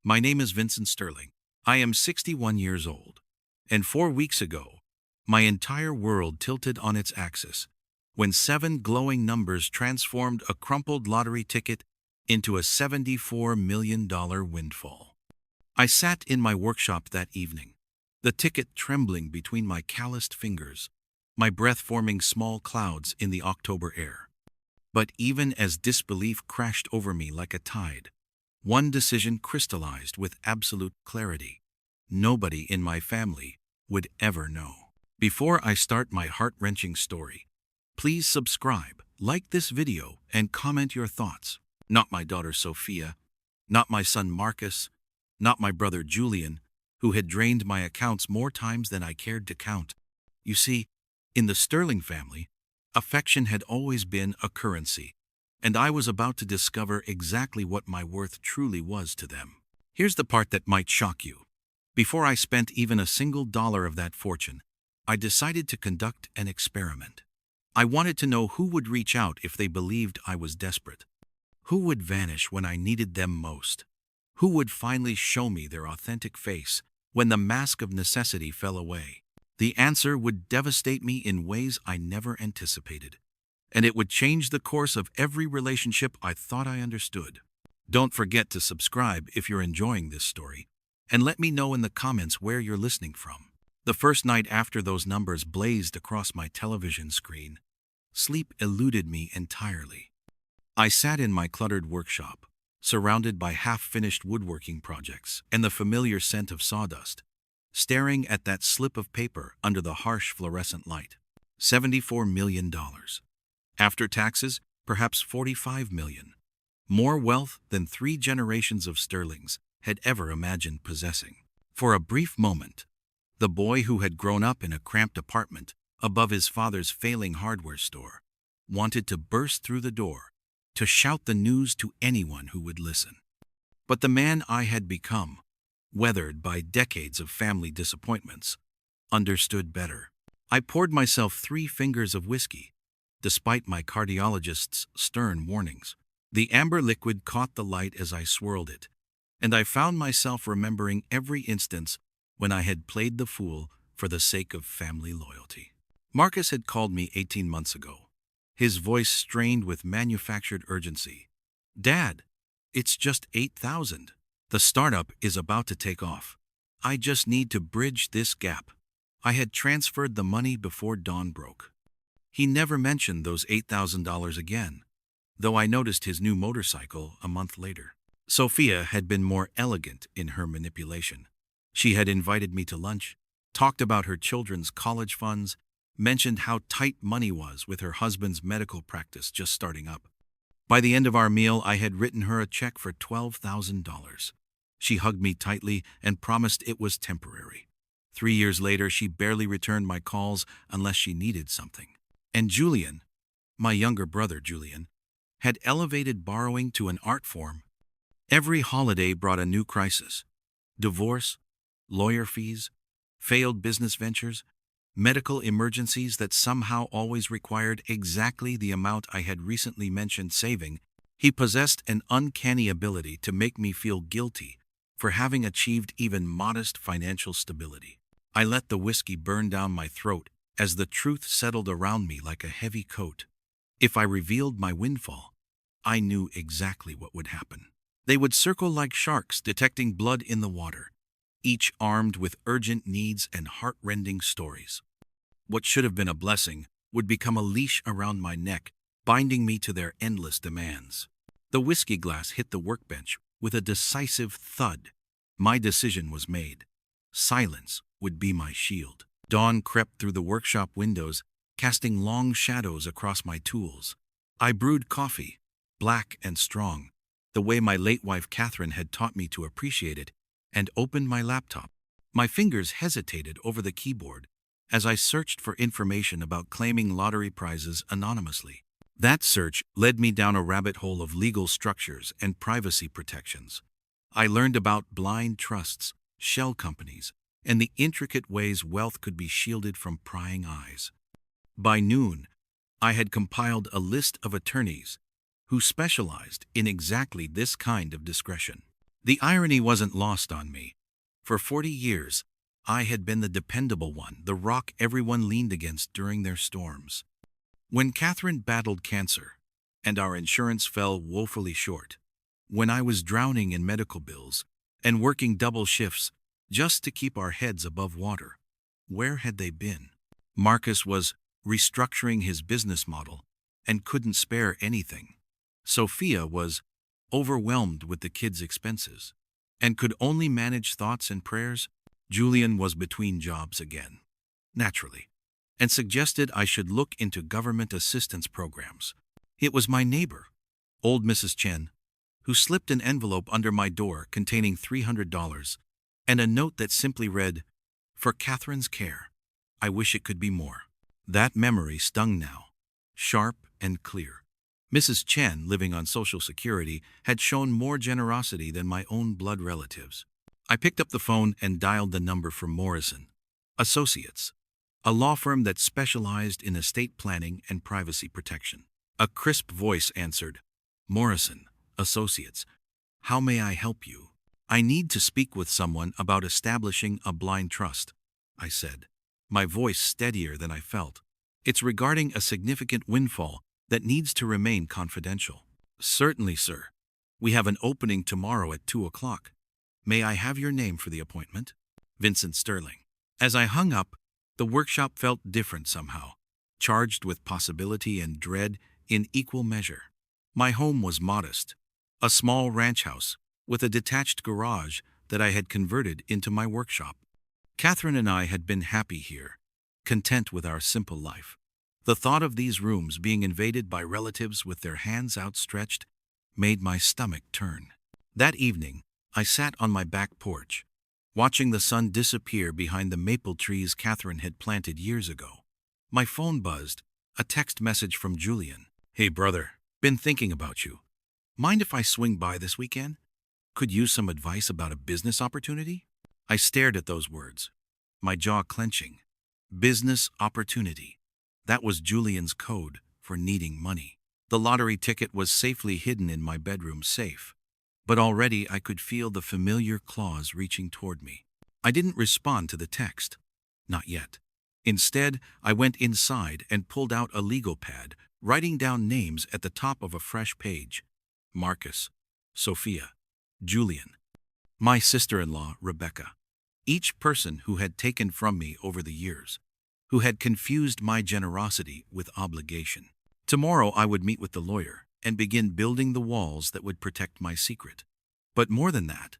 My name is Vincent Sterling. I am 61 years old. And 4 weeks ago, my entire world tilted on its axis when 7 glowing numbers transformed a crumpled lottery ticket into a $74 million windfall. I sat in my workshop that evening, the ticket trembling between my calloused fingers, my breath forming small clouds in the October air. But even as disbelief crashed over me like a tide, one decision crystallized with absolute clarity. Nobody in my family would ever know. Before I start my heart-wrenching story, please subscribe, like this video, and comment your thoughts. Not my daughter Sophia, not my son Marcus, not my brother Julian, who had drained my accounts more times than I cared to count. You see, in the Sterling family, affection had always been a currency, and I was about to discover exactly what my worth truly was to them. Here's the part that might shock you. Before I spent even a single dollar of that fortune, I decided to conduct an experiment. I wanted to know who would reach out if they believed I was desperate. Who would vanish when I needed them most? Who would finally show me their authentic face when the mask of necessity fell away? The answer would devastate me in ways I never anticipated, and it would change the course of every relationship I thought I understood. Don't forget to subscribe if you're enjoying this story, and let me know in the comments where you're listening from. The first night after those numbers blazed across my television screen, sleep eluded me entirely. I sat in my cluttered workshop, surrounded by half-finished woodworking projects and the familiar scent of sawdust, staring at that slip of paper under the harsh fluorescent light. $74 million. After taxes, perhaps $45 million. More wealth than 3 generations of Sterlings had ever imagined possessing. For a brief moment, the boy who had grown up in a cramped apartment above his father's failing hardware store wanted to burst through the door, to shout the news to anyone who would listen. But the man I had become, weathered by decades of family disappointments, understood better. I poured myself 3 fingers of whiskey, despite my cardiologist's stern warnings. The amber liquid caught the light as I swirled it, and I found myself remembering every instance when I had played the fool for the sake of family loyalty. Marcus had called me 18 months ago, his voice strained with manufactured urgency. "Dad, it's just 8,000. The startup is about to take off. I just need to bridge this gap." I had transferred the money before dawn broke. He never mentioned those $8,000 again, though I noticed his new motorcycle a month later. Sophia had been more elegant in her manipulation. She had invited me to lunch, talked about her children's college funds, mentioned how tight money was with her husband's medical practice just starting up. By the end of our meal, I had written her a check for $12,000. She hugged me tightly and promised it was temporary. 3 years later, she barely returned my calls unless she needed something. And Julian, my younger brother Julian, had elevated borrowing to an art form. Every holiday brought a new crisis: divorce, lawyer fees, failed business ventures, medical emergencies that somehow always required exactly the amount I had recently mentioned saving. He possessed an uncanny ability to make me feel guilty for having achieved even modest financial stability. I let the whiskey burn down my throat as the truth settled around me like a heavy coat. If I revealed my windfall, I knew exactly what would happen. They would circle like sharks, detecting blood in the water, each armed with urgent needs and heart-rending stories. What should have been a blessing would become a leash around my neck, binding me to their endless demands. The whiskey glass hit the workbench with a decisive thud. My decision was made. Silence would be my shield. Dawn crept through the workshop windows, casting long shadows across my tools. I brewed coffee, black and strong, the way my late wife Catherine had taught me to appreciate it, and opened my laptop. My fingers hesitated over the keyboard as I searched for information about claiming lottery prizes anonymously. That search led me down a rabbit hole of legal structures and privacy protections. I learned about blind trusts, shell companies, and the intricate ways wealth could be shielded from prying eyes. By noon, I had compiled a list of attorneys who specialized in exactly this kind of discretion. The irony wasn't lost on me. For 40 years, I had been the dependable one, the rock everyone leaned against during their storms. When Catherine battled cancer, and our insurance fell woefully short, when I was drowning in medical bills and working double shifts just to keep our heads above water, where had they been? Marcus was restructuring his business model and couldn't spare anything. Sophia was overwhelmed with the kids' expenses and could only manage thoughts and prayers. Julian was between jobs again, naturally, and suggested I should look into government assistance programs. It was my neighbor, old Mrs. Chen, who slipped an envelope under my door containing $300 and a note that simply read, "For Catherine's care. I wish it could be more." That memory stung now, sharp and clear. Mrs. Chen, living on Social Security, had shown more generosity than my own blood relatives. I picked up the phone and dialed the number for Morrison Associates, a law firm that specialized in estate planning and privacy protection. A crisp voice answered, "Morrison Associates, how may I help you?" "I need to speak with someone about establishing a blind trust," I said, my voice steadier than I felt. "It's regarding a significant windfall that needs to remain confidential." "Certainly, sir. We have an opening tomorrow at 2 o'clock. May I have your name for the appointment?" "Vincent Sterling." As I hung up, the workshop felt different somehow, charged with possibility and dread in equal measure. My home was modest, a small ranch house with a detached garage that I had converted into my workshop. Catherine and I had been happy here, content with our simple life. The thought of these rooms being invaded by relatives with their hands outstretched made my stomach turn. That evening, I sat on my back porch, watching the sun disappear behind the maple trees Catherine had planted years ago. My phone buzzed, a text message from Julian. "Hey brother, been thinking about you. Mind if I swing by this weekend? Could use some advice about a business opportunity?" I stared at those words, my jaw clenching. Business opportunity. That was Julian's code for needing money. The lottery ticket was safely hidden in my bedroom safe, but already I could feel the familiar claws reaching toward me. I didn't respond to the text. Not yet. Instead, I went inside and pulled out a legal pad, writing down names at the top of a fresh page. Marcus, Sophia, Julian, my sister-in-law, Rebecca. Each person who had taken from me over the years, who had confused my generosity with obligation. Tomorrow I would meet with the lawyer and begin building the walls that would protect my secret. But more than that,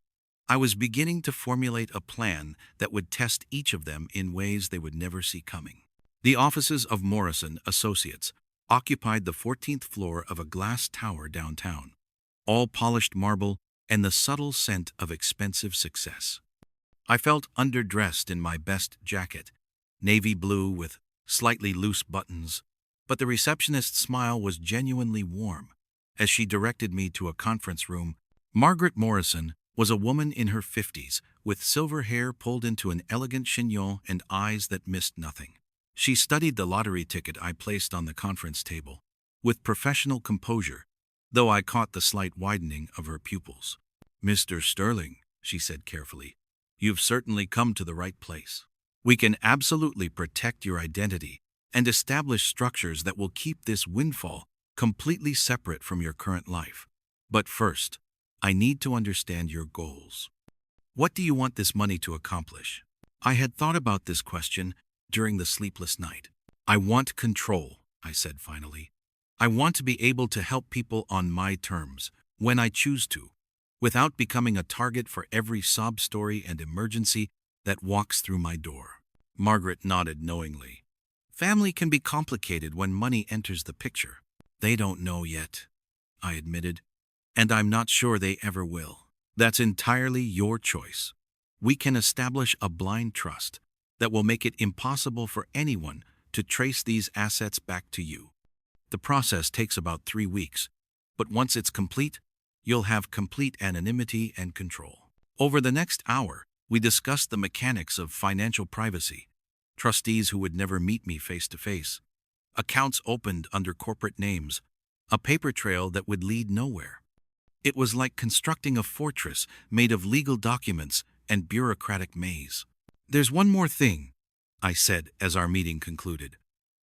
I was beginning to formulate a plan that would test each of them in ways they would never see coming. The offices of Morrison Associates occupied the 14th floor of a glass tower downtown, all polished marble and the subtle scent of expensive success. I felt underdressed in my best jacket, navy blue with slightly loose buttons, but the receptionist's smile was genuinely warm as she directed me to a conference room. Margaret Morrison was a woman in her 50s with silver hair pulled into an elegant chignon and eyes that missed nothing. She studied the lottery ticket I placed on the conference table with professional composure, though I caught the slight widening of her pupils. "Mr. Sterling," she said carefully, "you've certainly come to the right place. We can absolutely protect your identity and establish structures that will keep this windfall completely separate from your current life. But first, I need to understand your goals. What do you want this money to accomplish?" I had thought about this question during the sleepless night. "I want control," I said finally. "I want to be able to help people on my terms, when I choose to, without becoming a target for every sob story and emergency that walks through my door." Margaret nodded knowingly. "Family can be complicated when money enters the picture." "They don't know yet," I admitted, "and I'm not sure they ever will." "That's entirely your choice. We can establish a blind trust that will make it impossible for anyone to trace these assets back to you. The process takes about 3 weeks, but once it's complete, you'll have complete anonymity and control." Over the next hour, we discussed the mechanics of financial privacy, trustees who would never meet me face to face, accounts opened under corporate names, a paper trail that would lead nowhere. It was like constructing a fortress made of legal documents and bureaucratic maze. "There's one more thing," I said as our meeting concluded.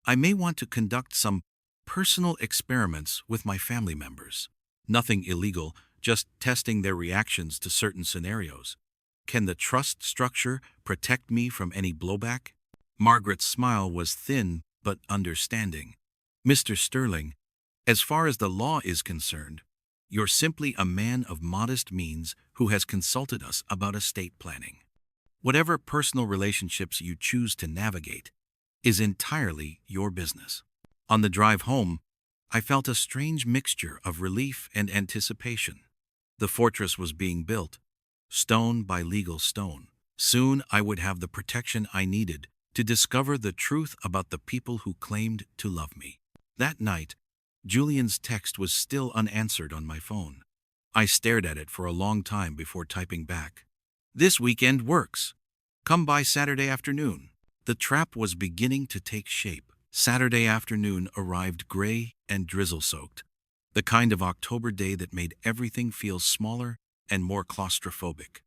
"I may want to conduct some personal experiments with my family members. Nothing illegal, just testing their reactions to certain scenarios. Can the trust structure protect me from any blowback?" Margaret's smile was thin but understanding. "Mr. Sterling, as far as the law is concerned, you're simply a man of modest means who has consulted us about estate planning. Whatever personal relationships you choose to navigate is entirely your business." On the drive home, I felt a strange mixture of relief and anticipation. The fortress was being built, stone by legal stone. Soon I would have the protection I needed to discover the truth about the people who claimed to love me. That night, Julian's text was still unanswered on my phone. I stared at it for a long time before typing back, "This weekend works. Come by Saturday afternoon." The trap was beginning to take shape. Saturday afternoon arrived gray and drizzle-soaked, the kind of October day that made everything feel smaller and more claustrophobic.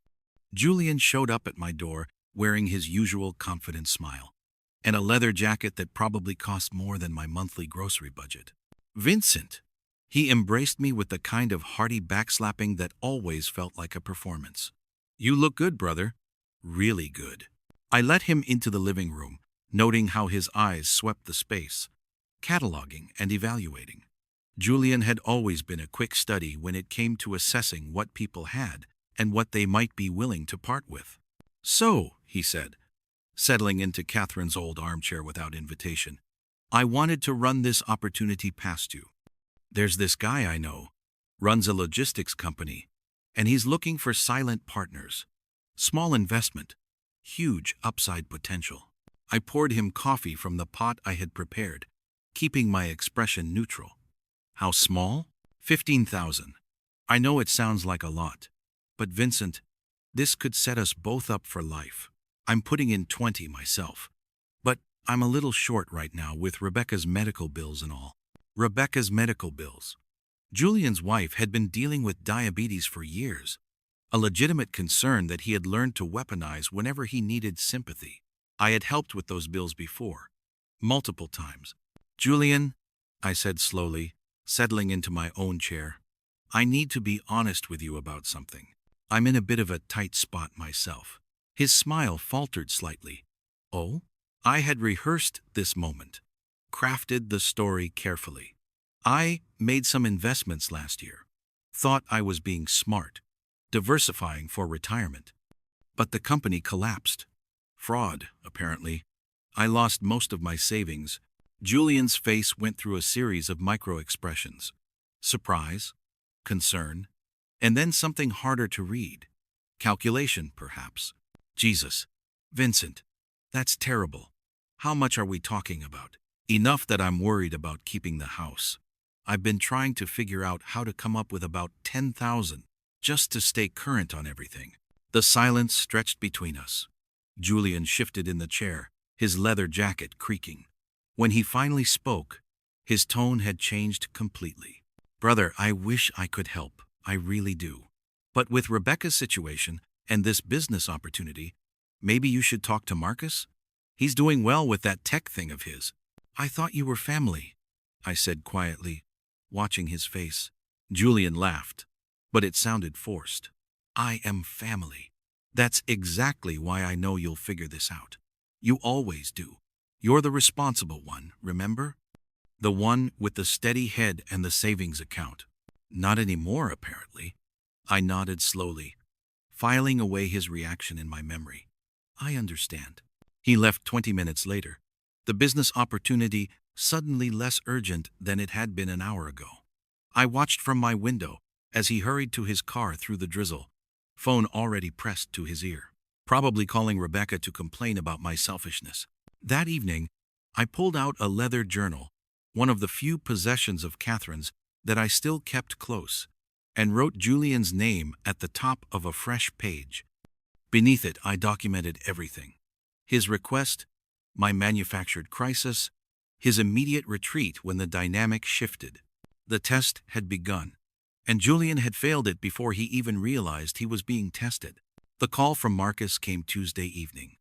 Julian showed up at my door wearing his usual confident smile and a leather jacket that probably cost more than my monthly grocery budget. "Vincent!" He embraced me with the kind of hearty backslapping that always felt like a performance. "You look good, brother. Really good." I let him into the living room, noting how his eyes swept the space, cataloging and evaluating. Julian had always been a quick study when it came to assessing what people had and what they might be willing to part with. "So," he said, settling into Catherine's old armchair without invitation, "I wanted to run this opportunity past you. There's this guy I know, runs a logistics company, and he's looking for silent partners. Small investment, huge upside potential." I poured him coffee from the pot I had prepared, keeping my expression neutral. "How small?" 15,000. "I know it sounds like a lot, but Vincent, this could set us both up for life. I'm putting in 20 myself, but I'm a little short right now with Rebecca's medical bills and all." Rebecca's medical bills. Julian's wife had been dealing with diabetes for years, a legitimate concern that he had learned to weaponize whenever he needed sympathy. I had helped with those bills before, multiple times. "Julian," I said slowly, settling into my own chair, "I need to be honest with you about something. I'm in a bit of a tight spot myself." His smile faltered slightly. "Oh?" I had rehearsed this moment, crafted the story carefully. "I made some investments last year. Thought I was being smart, diversifying for retirement. But the company collapsed. Fraud, apparently. I lost most of my savings." Julian's face went through a series of micro-expressions. Surprise, concern, and then something harder to read. Calculation, perhaps. "Jesus. Vincent, that's terrible. How much are we talking about?" "Enough that I'm worried about keeping the house. I've been trying to figure out how to come up with about 10,000 just to stay current on everything." The silence stretched between us. Julian shifted in the chair, his leather jacket creaking. When he finally spoke, his tone had changed completely. "Brother, I wish I could help. I really do. But with Rebecca's situation and this business opportunity, maybe you should talk to Marcus? He's doing well with that tech thing of his." "I thought you were family," I said quietly, watching his face. Julian laughed, but it sounded forced. "I am family. That's exactly why I know you'll figure this out. You always do. You're the responsible one, remember? The one with the steady head and the savings account." "Not anymore, apparently." I nodded slowly, filing away his reaction in my memory. "I understand." He left 20 minutes later, the business opportunity suddenly less urgent than it had been an hour ago. I watched from my window as he hurried to his car through the drizzle, phone already pressed to his ear, probably calling Rebecca to complain about my selfishness. That evening, I pulled out a leather journal, one of the few possessions of Catherine's that I still kept close, and wrote Julian's name at the top of a fresh page. Beneath it, I documented everything. His request, my manufactured crisis, his immediate retreat when the dynamic shifted. The test had begun. And Julian had failed it before he even realized he was being tested. The call from Marcus came Tuesday evening.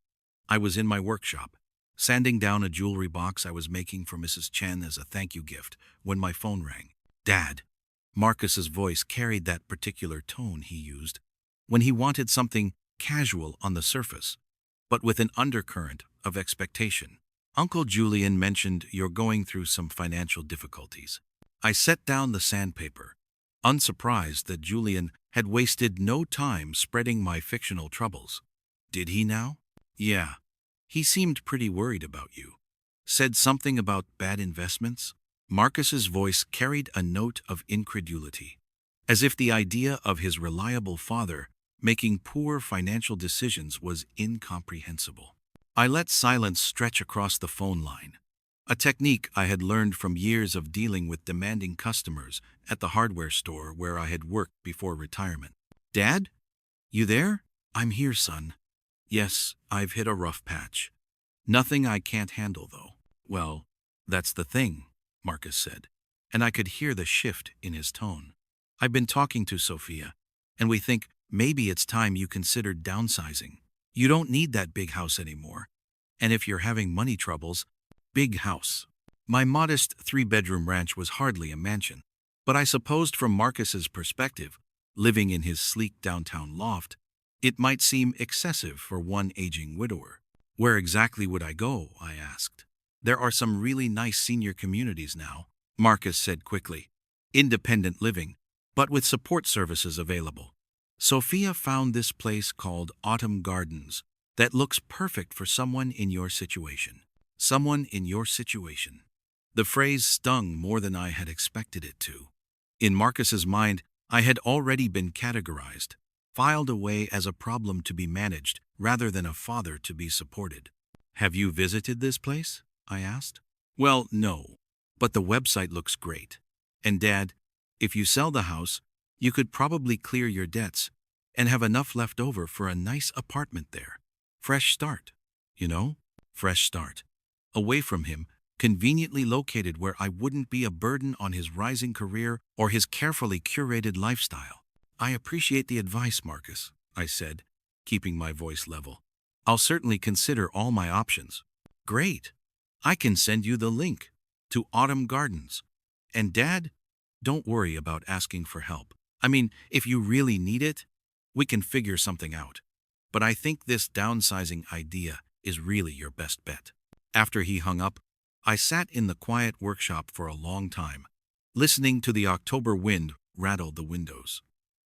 I was in my workshop, sanding down a jewelry box I was making for Mrs. Chen as a thank you gift, when my phone rang. Dad. Marcus's voice carried that particular tone he used when he wanted something casual on the surface, but with an undercurrent of expectation. Uncle Julian mentioned you're going through some financial difficulties. I set down the sandpaper, unsurprised that Julian had wasted no time spreading my fictional troubles. Did he now? Yeah. He seemed pretty worried about you. Said something about bad investments? Marcus's voice carried a note of incredulity, as if the idea of his reliable father making poor financial decisions was incomprehensible. I let silence stretch across the phone line, a technique I had learned from years of dealing with demanding customers at the hardware store where I had worked before retirement. Dad? You there? I'm here, son. Yes, I've hit a rough patch. Nothing I can't handle, though. Well, that's the thing, Marcus said, and I could hear the shift in his tone. I've been talking to Sophia, and we think maybe it's time you considered downsizing. You don't need that big house anymore. And if you're having money troubles, big house. My modest 3-bedroom ranch was hardly a mansion, but I supposed from Marcus's perspective, living in his sleek downtown loft, it might seem excessive for one aging widower. Where exactly would I go? I asked. There are some really nice senior communities now, Marcus said quickly. Independent living, but with support services available. Sophia found this place called Autumn Gardens that looks perfect for someone in your situation. Someone in your situation. The phrase stung more than I had expected it to. In Marcus's mind, I had already been categorized, filed away as a problem to be managed rather than a father to be supported. Have you visited this place? I asked. Well, no, but the website looks great. And Dad, if you sell the house, you could probably clear your debts and have enough left over for a nice apartment there. Fresh start. You know? Fresh start. Away from him, conveniently located where I wouldn't be a burden on his rising career or his carefully curated lifestyle. I appreciate the advice, Marcus, I said, keeping my voice level. I'll certainly consider all my options. Great. I can send you the link to Autumn Gardens. And Dad, don't worry about asking for help. I mean, if you really need it, we can figure something out. But I think this downsizing idea is really your best bet. After he hung up, I sat in the quiet workshop for a long time, listening to the October wind rattle the windows.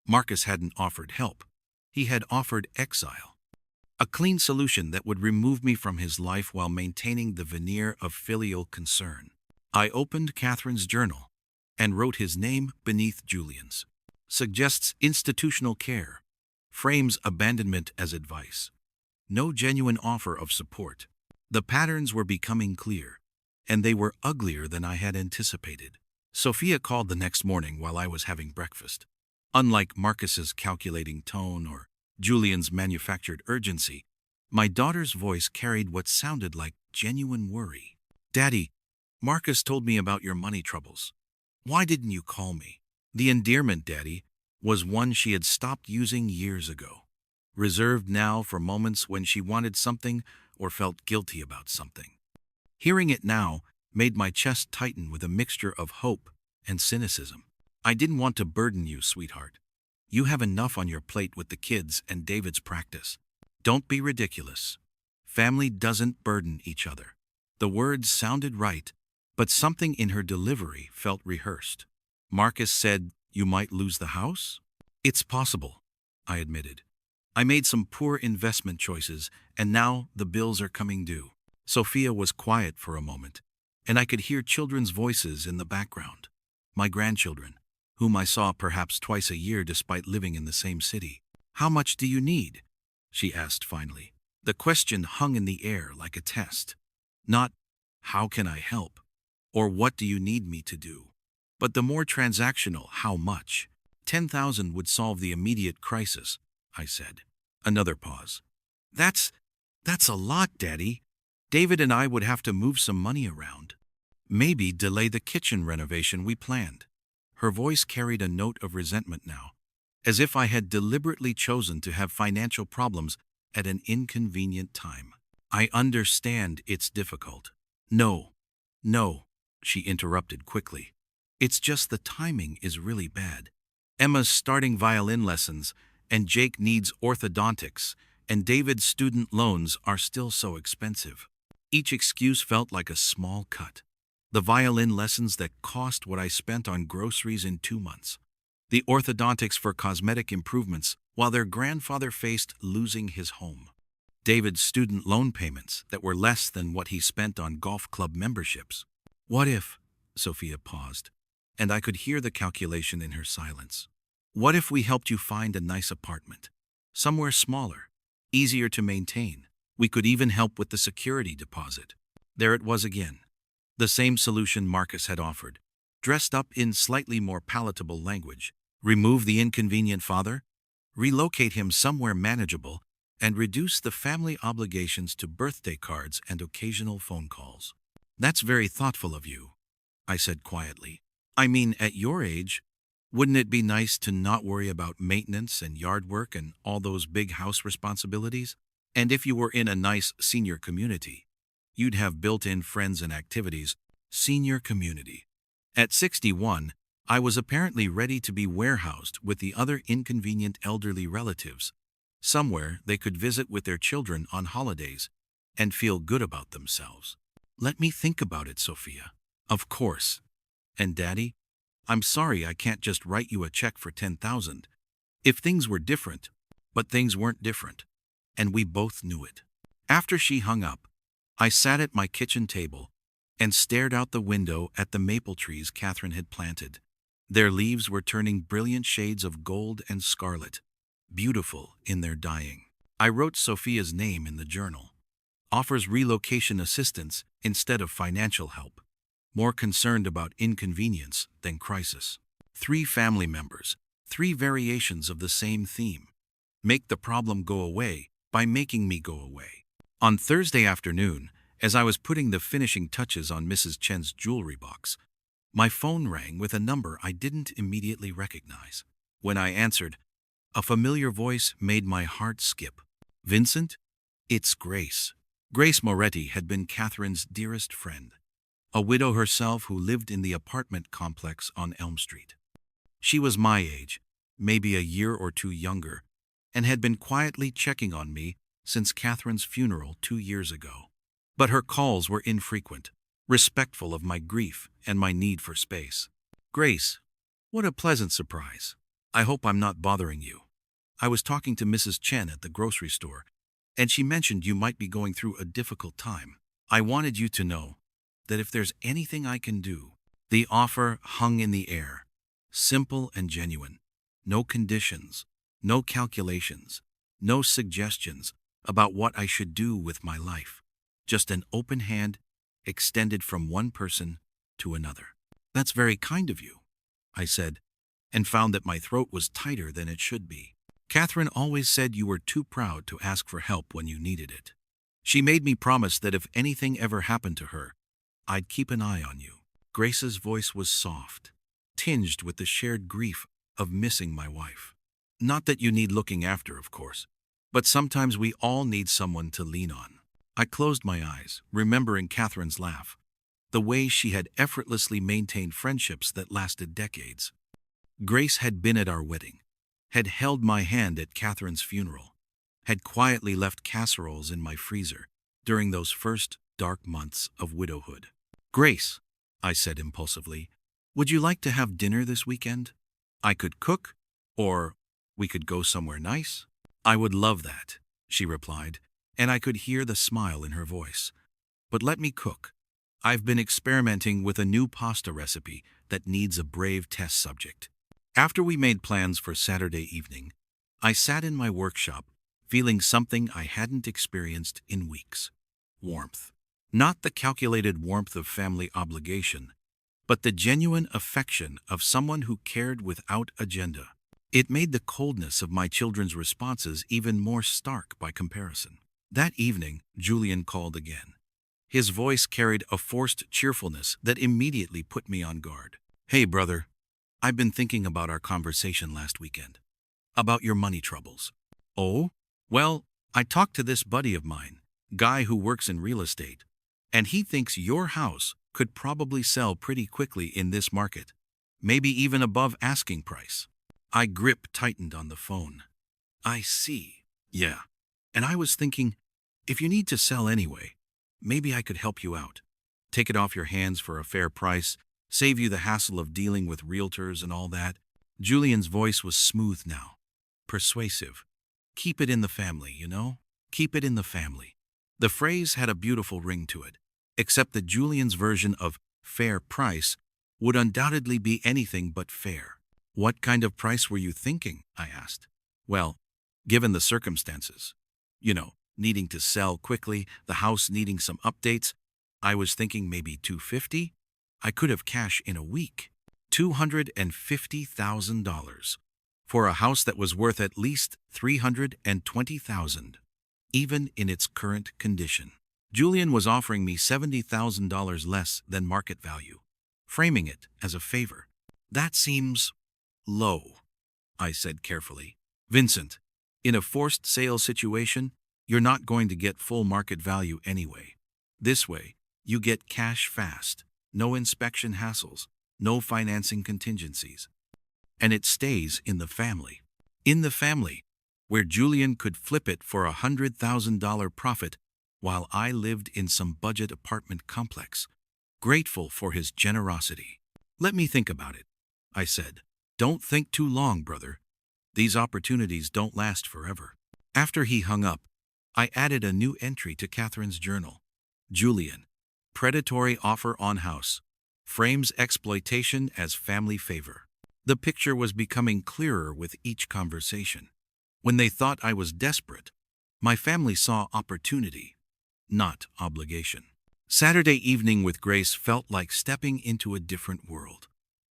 Marcus hadn't offered help. He had offered exile. A clean solution that would remove me from his life while maintaining the veneer of filial concern. I opened Catherine's journal and wrote his name beneath Julian's. Suggests institutional care. Frames abandonment as advice. No genuine offer of support. The patterns were becoming clear, and they were uglier than I had anticipated. Sophia called the next morning while I was having breakfast. Unlike Marcus's calculating tone or Julian's manufactured urgency, my daughter's voice carried what sounded like genuine worry. Daddy, Marcus told me about your money troubles. Why didn't you call me? The endearment, Daddy, was one she had stopped using years ago, reserved now for moments when she wanted something or felt guilty about something. Hearing it now made my chest tighten with a mixture of hope and cynicism. I didn't want to burden you, sweetheart. You have enough on your plate with the kids and David's practice. Don't be ridiculous. Family doesn't burden each other. The words sounded right, but something in her delivery felt rehearsed. Marcus said, you might lose the house? It's possible, I admitted. I made some poor investment choices, and now the bills are coming due. Sophia was quiet for a moment, and I could hear children's voices in the background. My grandchildren, whom I saw perhaps twice a year despite living in the same city. How much do you need? She asked finally. The question hung in the air like a test. Not, how can I help? Or what do you need me to do? But the more transactional, how much? 10,000 would solve the immediate crisis, I said. Another pause. That's a lot, Daddy. David and I would have to move some money around. Maybe delay the kitchen renovation we planned. Her voice carried a note of resentment now, as if I had deliberately chosen to have financial problems at an inconvenient time. I understand it's difficult. No, no, she interrupted quickly. It's just the timing is really bad. Emma's starting violin lessons, and Jake needs orthodontics, and David's student loans are still so expensive. Each excuse felt like a small cut. The violin lessons that cost what I spent on groceries in 2 months. The orthodontics for cosmetic improvements while their grandfather faced losing his home. David's student loan payments that were less than what he spent on golf club memberships. What if, Sophia paused, and I could hear the calculation in her silence. What if we helped you find a nice apartment? Somewhere smaller, easier to maintain. We could even help with the security deposit. There it was again. The same solution Marcus had offered, dressed up in slightly more palatable language. Remove the inconvenient father, relocate him somewhere manageable, and reduce the family obligations to birthday cards and occasional phone calls. That's very thoughtful of you, I said quietly. I mean, at your age, wouldn't it be nice to not worry about maintenance and yard work and all those big house responsibilities? And if you were in a nice senior community, you'd have built-in friends and activities. Senior community. At 61, I was apparently ready to be warehoused with the other inconvenient elderly relatives, somewhere they could visit with their children on holidays and feel good about themselves. Let me think about it, Sophia. Of course. And Daddy, I'm sorry I can't just write you a check for $10,000. If things were different, but things weren't different, and we both knew it. After she hung up, I sat at my kitchen table and stared out the window at the maple trees Catherine had planted. Their leaves were turning brilliant shades of gold and scarlet, beautiful in their dying. I wrote Sophia's name in the journal. Offers relocation assistance instead of financial help. More concerned about inconvenience than crisis. 3 family members, 3 variations of the same theme. Make the problem go away by making me go away. On Thursday afternoon, as I was putting the finishing touches on Mrs. Chen's jewelry box, my phone rang with a number I didn't immediately recognize. When I answered, a familiar voice made my heart skip. Vincent? It's Grace. Grace Moretti had been Catherine's dearest friend, a widow herself who lived in the apartment complex on Elm Street. She was my age, maybe a year or 2 younger, and had been quietly checking on me since Catherine's funeral 2 years ago. But her calls were infrequent, respectful of my grief and my need for space. Grace, what a pleasant surprise. I hope I'm not bothering you. I was talking to Mrs. Chen at the grocery store, and she mentioned you might be going through a difficult time. I wanted you to know that if there's anything I can do. The offer hung in the air, simple and genuine. No conditions, no calculations, no suggestions about what I should do with my life. Just an open hand extended from one person to another. That's very kind of you, I said, and found that my throat was tighter than it should be. Catherine always said you were too proud to ask for help when you needed it. She made me promise that if anything ever happened to her, I'd keep an eye on you. Grace's voice was soft, tinged with the shared grief of missing my wife. Not that you need looking after, of course, but sometimes we all need someone to lean on. I closed my eyes, remembering Catherine's laugh, the way she had effortlessly maintained friendships that lasted decades. Grace had been at our wedding, had held my hand at Catherine's funeral, had quietly left casseroles in my freezer during those first dark months of widowhood. Grace, I said impulsively, would you like to have dinner this weekend? I could cook, or we could go somewhere nice. I would love that, she replied, and I could hear the smile in her voice. But let me cook. I've been experimenting with a new pasta recipe that needs a brave test subject. After we made plans for Saturday evening, I sat in my workshop, feeling something I hadn't experienced in weeks. Warmth. Not the calculated warmth of family obligation, but the genuine affection of someone who cared without agenda. It made the coldness of my children's responses even more stark by comparison. That evening, Julian called again. His voice carried a forced cheerfulness that immediately put me on guard. Hey, brother. I've been thinking about our conversation last weekend, about your money troubles. Oh? Well, I talked to this buddy of mine, guy who works in real estate, and he thinks your house could probably sell pretty quickly in this market, maybe even above asking price. I grip tightened on the phone. I see. Yeah. And I was thinking, if you need to sell anyway, maybe I could help you out. Take it off your hands for a fair price, save you the hassle of dealing with realtors and all that. Julian's voice was smooth now, persuasive. Keep it in the family, you know? Keep it in the family. The phrase had a beautiful ring to it, except that Julian's version of fair price would undoubtedly be anything but fair. What kind of price were you thinking? I asked. Well, given the circumstances, needing to sell quickly, the house needing some updates, I was thinking maybe $250. I could have cash in a week. $250,000 for a house that was worth at least $320,000, even in its current condition. Julian was offering me $70,000 less than market value, framing it as a favor. That seems low, I said carefully. Vincent, in a forced sale situation, you're not going to get full market value anyway. This way, you get cash fast, no inspection hassles, no financing contingencies. And it stays in the family. In the family, where Julian could flip it for $100,000 profit while I lived in some budget apartment complex, grateful for his generosity. Let me think about it, I said. Don't think too long, brother. These opportunities don't last forever. After he hung up, I added a new entry to Catherine's journal. Julian, predatory offer on house, frames exploitation as family favor. The picture was becoming clearer with each conversation. When they thought I was desperate, my family saw opportunity, not obligation. Saturday evening with Grace felt like stepping into a different world.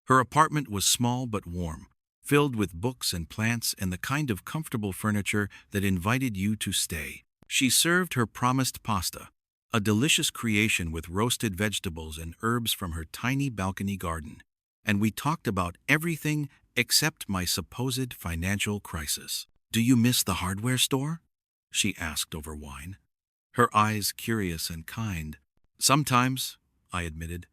Her apartment was small but warm, filled with books and plants and the kind of comfortable furniture that invited you to stay. She served her promised pasta, a delicious creation with roasted vegetables and herbs from her tiny balcony garden, and we talked about everything except my supposed financial crisis. Do you miss the hardware store? She asked over wine, her eyes curious and kind. Sometimes, I admitted,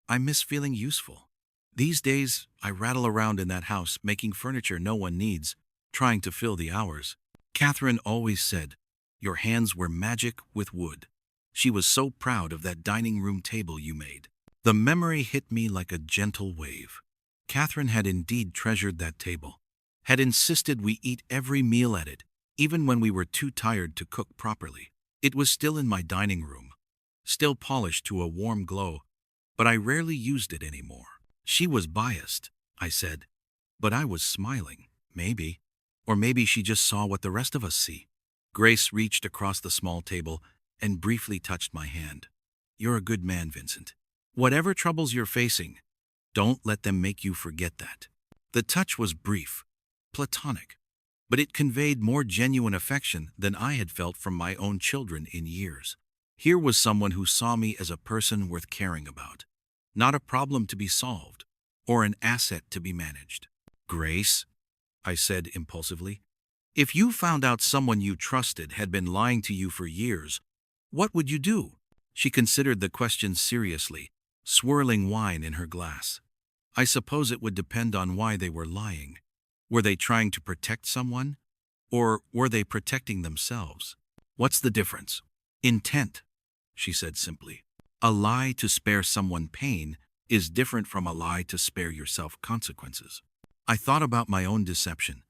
I miss feeling useful. These days, I rattle around in that house making furniture no one needs, trying to fill the hours. Catherine always said, your hands were magic with wood. She was so proud of that dining room table you made. The memory hit me like a gentle wave. Catherine had indeed treasured that table, had insisted we eat every meal at it, even when we were too tired to cook properly. It was still in my dining room, still polished to a warm glow, but I rarely used it anymore. She was biased, I said, but I was smiling, maybe. Or maybe she just saw what the rest of us see. Grace reached across the small table and briefly touched my hand. You're a good man, Vincent. Whatever troubles you're facing, don't let them make you forget that. The touch was brief, platonic, but it conveyed more genuine affection than I had felt from my own children in years. Here was someone who saw me as a person worth caring about, not a problem to be solved, or an asset to be managed. Grace, I said impulsively, if you found out someone you trusted had been lying to you for years, what would you do? She considered the question seriously, swirling wine in her glass. I suppose it would depend on why they were lying. Were they trying to protect someone? Or were they protecting themselves? What's the difference? Intent, she said simply. A lie to spare someone pain is different from a lie to spare yourself consequences. I thought about my own deception,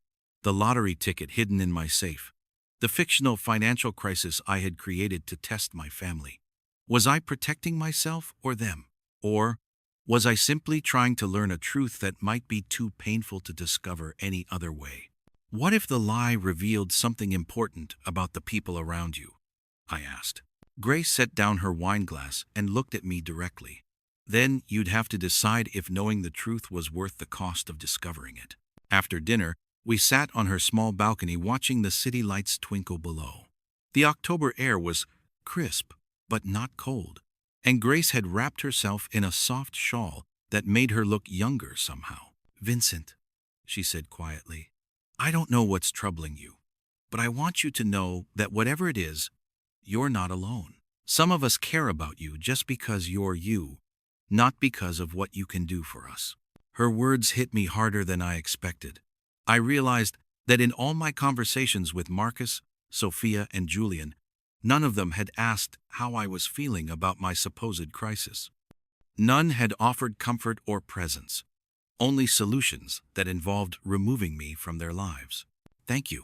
the lottery ticket hidden in my safe, the fictional financial crisis I had created to test my family. Was I protecting myself or them? Or was I simply trying to learn a truth that might be too painful to discover any other way? What if the lie revealed something important about the people around you? I asked. Grace set down her wine glass and looked at me directly. Then you'd have to decide if knowing the truth was worth the cost of discovering it. After dinner, we sat on her small balcony watching the city lights twinkle below. The October air was crisp, but not cold, and Grace had wrapped herself in a soft shawl that made her look younger somehow. Vincent, she said quietly, I don't know what's troubling you, but I want you to know that whatever it is, you're not alone. Some of us care about you just because you're you, not because of what you can do for us. Her words hit me harder than I expected. I realized that in all my conversations with Marcus, Sophia, and Julian, none of them had asked how I was feeling about my supposed crisis. None had offered comfort or presence, only solutions that involved removing me from their lives. Thank you,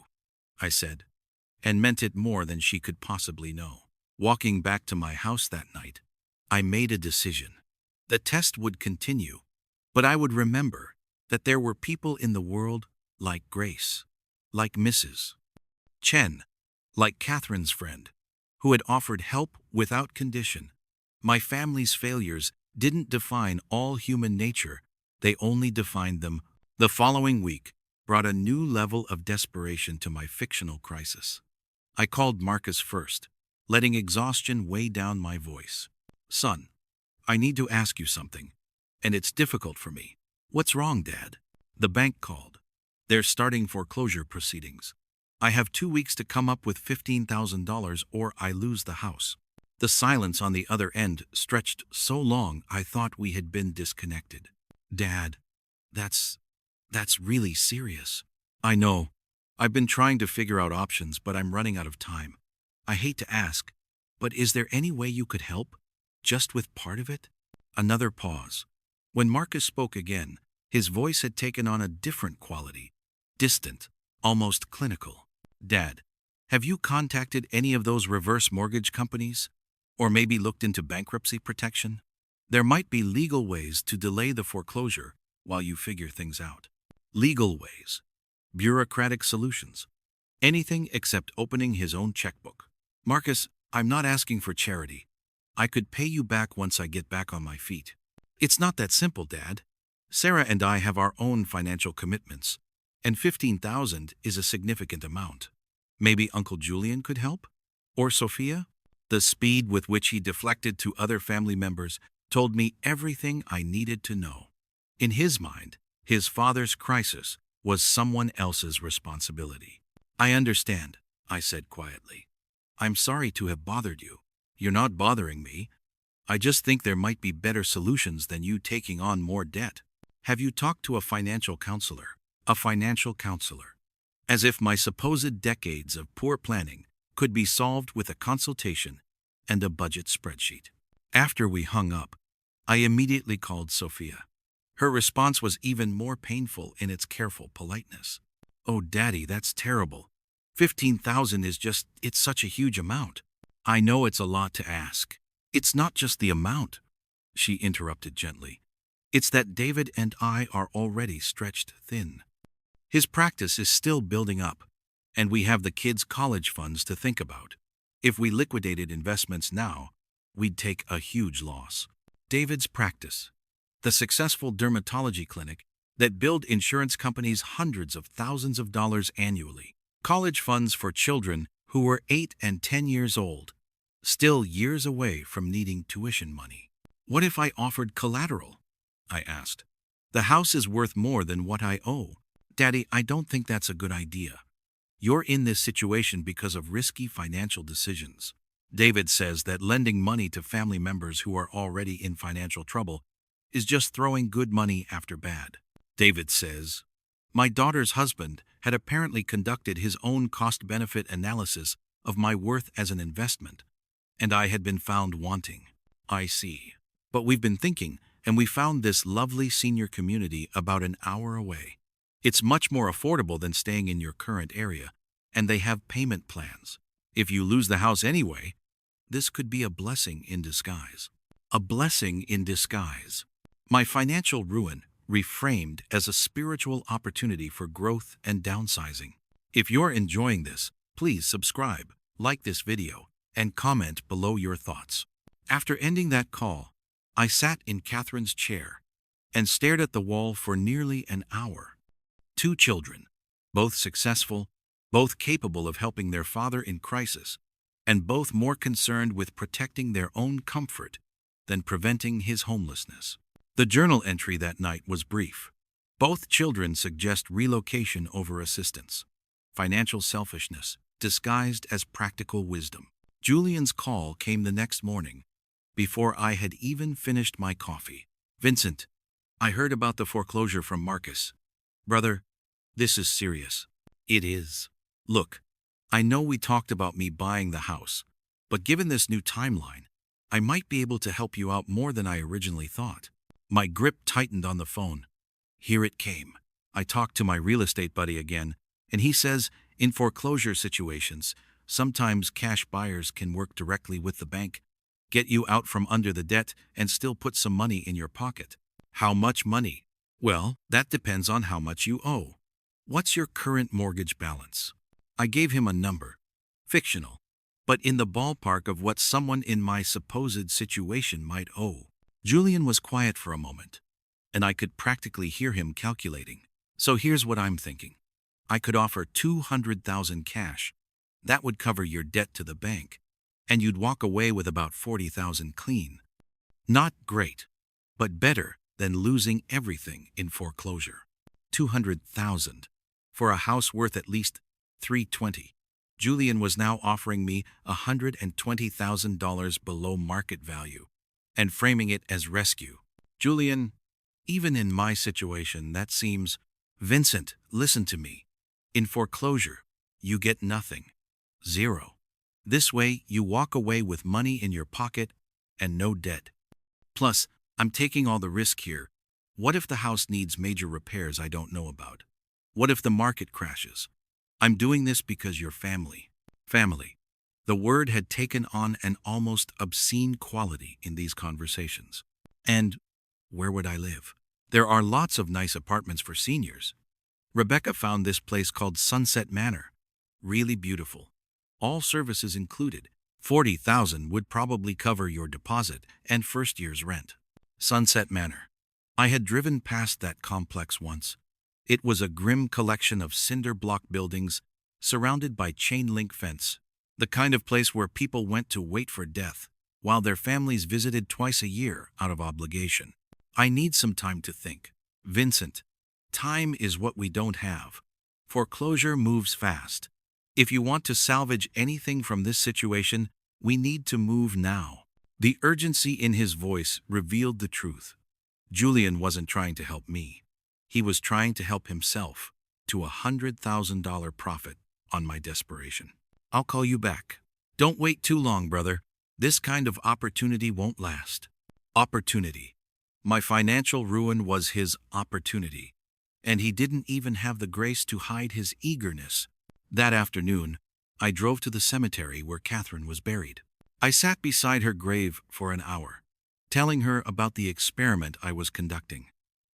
I said, and meant it more than she could possibly know. Walking back to my house that night, I made a decision. The test would continue, but I would remember that there were people in the world like Grace, like Mrs. Chen, like Catherine's friend, who had offered help without condition. My family's failures didn't define all human nature, they only defined them. The following week brought a new level of desperation to my fictional crisis. I called Marcus first, letting exhaustion weigh down my voice. Son, I need to ask you something, and it's difficult for me. What's wrong, Dad? The bank called. They're starting foreclosure proceedings. I have 2 weeks to come up with $15,000 or I lose the house. The silence on the other end stretched so long I thought we had been disconnected. Dad, that's really serious. I know. I've been trying to figure out options, but I'm running out of time. I hate to ask, but is there any way you could help? Just with part of it? Another pause. When Marcus spoke again, his voice had taken on a different quality. Distant, almost clinical. Dad, have you contacted any of those reverse mortgage companies? Or maybe looked into bankruptcy protection? There might be legal ways to delay the foreclosure while you figure things out. Legal ways. Bureaucratic solutions. Anything except opening his own checkbook. Marcus, I'm not asking for charity. I could pay you back once I get back on my feet. It's not that simple, Dad. Sarah and I have our own financial commitments, and $15,000 is a significant amount. Maybe Uncle Julian could help? Or Sophia? The speed with which he deflected to other family members told me everything I needed to know. In his mind, his father's crisis was someone else's responsibility. I understand, I said quietly. I'm sorry to have bothered you. You're not bothering me. I just think there might be better solutions than you taking on more debt. Have you talked to a financial counselor? A financial counselor. As if my supposed decades of poor planning could be solved with a consultation and a budget spreadsheet. After we hung up, I immediately called Sophia. Her response was even more painful in its careful politeness. Oh, Daddy, that's terrible. $15,000 it's such a huge amount. I know it's a lot to ask. It's not just the amount, she interrupted gently. It's that David and I are already stretched thin. His practice is still building up, and we have the kids' college funds to think about. If we liquidated investments now, we'd take a huge loss. David's practice, the successful dermatology clinic that billed insurance companies hundreds of thousands of dollars annually. College funds for children who were 8 and 10 years old, still years away from needing tuition money. What if I offered collateral? I asked. The house is worth more than what I owe. Daddy, I don't think that's a good idea. You're in this situation because of risky financial decisions. David says that lending money to family members who are already in financial trouble is just throwing good money after bad. David says, my daughter's husband had apparently conducted his own cost-benefit analysis of my worth as an investment, and I had been found wanting. I see. But we've been thinking, and we found this lovely senior community about an hour away. It's much more affordable than staying in your current area, and they have payment plans. If you lose the house anyway, this could be a blessing in disguise. A blessing in disguise. My financial ruin reframed as a spiritual opportunity for growth and downsizing. If you're enjoying this, please subscribe, like this video, and comment below your thoughts. After ending that call, I sat in Catherine's chair and stared at the wall for nearly an hour. 2 children, both successful, both capable of helping their father in crisis, and both more concerned with protecting their own comfort than preventing his homelessness. The journal entry that night was brief, Both children suggest relocation over assistance. Financial selfishness, disguised as practical wisdom. Julian's call came the next morning, before I had even finished my coffee. Vincent, I heard about the foreclosure from Marcus. Brother, this is serious. It is. Look, I know we talked about me buying the house, but given this new timeline, I might be able to help you out more than I originally thought. My grip tightened on the phone. Here it came. I talked to my real estate buddy again, and he says in foreclosure situations, sometimes cash buyers can work directly with the bank, get you out from under the debt, and still put some money in your pocket. How much money? Well, that depends on how much you owe. What's your current mortgage balance? I gave him a number. Fictional, but in the ballpark of what someone in my supposed situation might owe. Julian was quiet for a moment, and I could practically hear him calculating. So here's what I'm thinking. I could offer $200,000 cash. That would cover your debt to the bank, and you'd walk away with about $40,000 clean. Not great, but better than losing everything in foreclosure. $200,000 for a house worth at least $320,000. Julian was now offering me $120,000 below market value and framing it as rescue. Julian, even in my situation, that seems... Vincent, listen to me. In foreclosure, you get nothing. Zero. This way, you walk away with money in your pocket and no debt. Plus, I'm taking all the risk here. What if the house needs major repairs I don't know about? What if the market crashes? I'm doing this because you're family. Family. The word had taken on an almost obscene quality in these conversations. And where would I live? There are lots of nice apartments for seniors. Rebecca found this place called Sunset Manor. Really beautiful. All services included. $40,000 would probably cover your deposit and first year's rent. Sunset Manor. I had driven past that complex once. It was a grim collection of cinder block buildings surrounded by chain-link fence, the kind of place where people went to wait for death, while their families visited twice a year out of obligation. I need some time to think. Vincent, time is what we don't have. Foreclosure moves fast. If you want to salvage anything from this situation, we need to move now. The urgency in his voice revealed the truth. Julian wasn't trying to help me. He was trying to help himself to a $100,000 profit on my desperation. I'll call you back. Don't wait too long, brother. This kind of opportunity won't last. Opportunity. My financial ruin was his opportunity, and he didn't even have the grace to hide his eagerness. That afternoon, I drove to the cemetery where Catherine was buried. I sat beside her grave for an hour, telling her about the experiment I was conducting,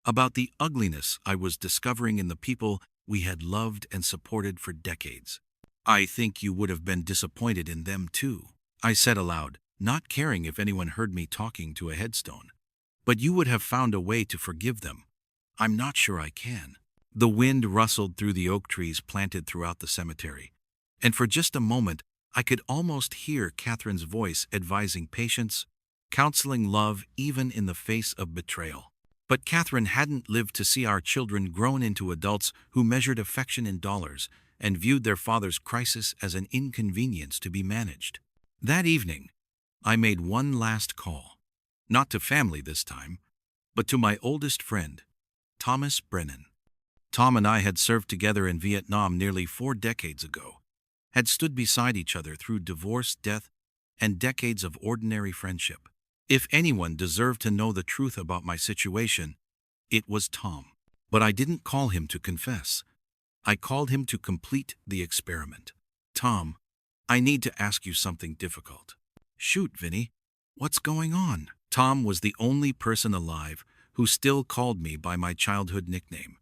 about the ugliness I was discovering in the people we had loved and supported for decades. I think you would have been disappointed in them too, I said aloud, not caring if anyone heard me talking to a headstone. But you would have found a way to forgive them. I'm not sure I can. The wind rustled through the oak trees planted throughout the cemetery, and for just a moment, I could almost hear Catherine's voice advising patience, counseling love even in the face of betrayal. But Catherine hadn't lived to see our children grown into adults who measured affection in dollars and viewed their father's crisis as an inconvenience to be managed. That evening, I made one last call, not to family this time, but to my oldest friend, Thomas Brennan. Tom and I had served together in Vietnam nearly 4 decades ago, had stood beside each other through divorce, death, and decades of ordinary friendship. If anyone deserved to know the truth about my situation, it was Tom. But I didn't call him to confess. I called him to complete the experiment. Tom, I need to ask you something difficult. Shoot, Vinny. What's going on? Tom was the only person alive who still called me by my childhood nickname,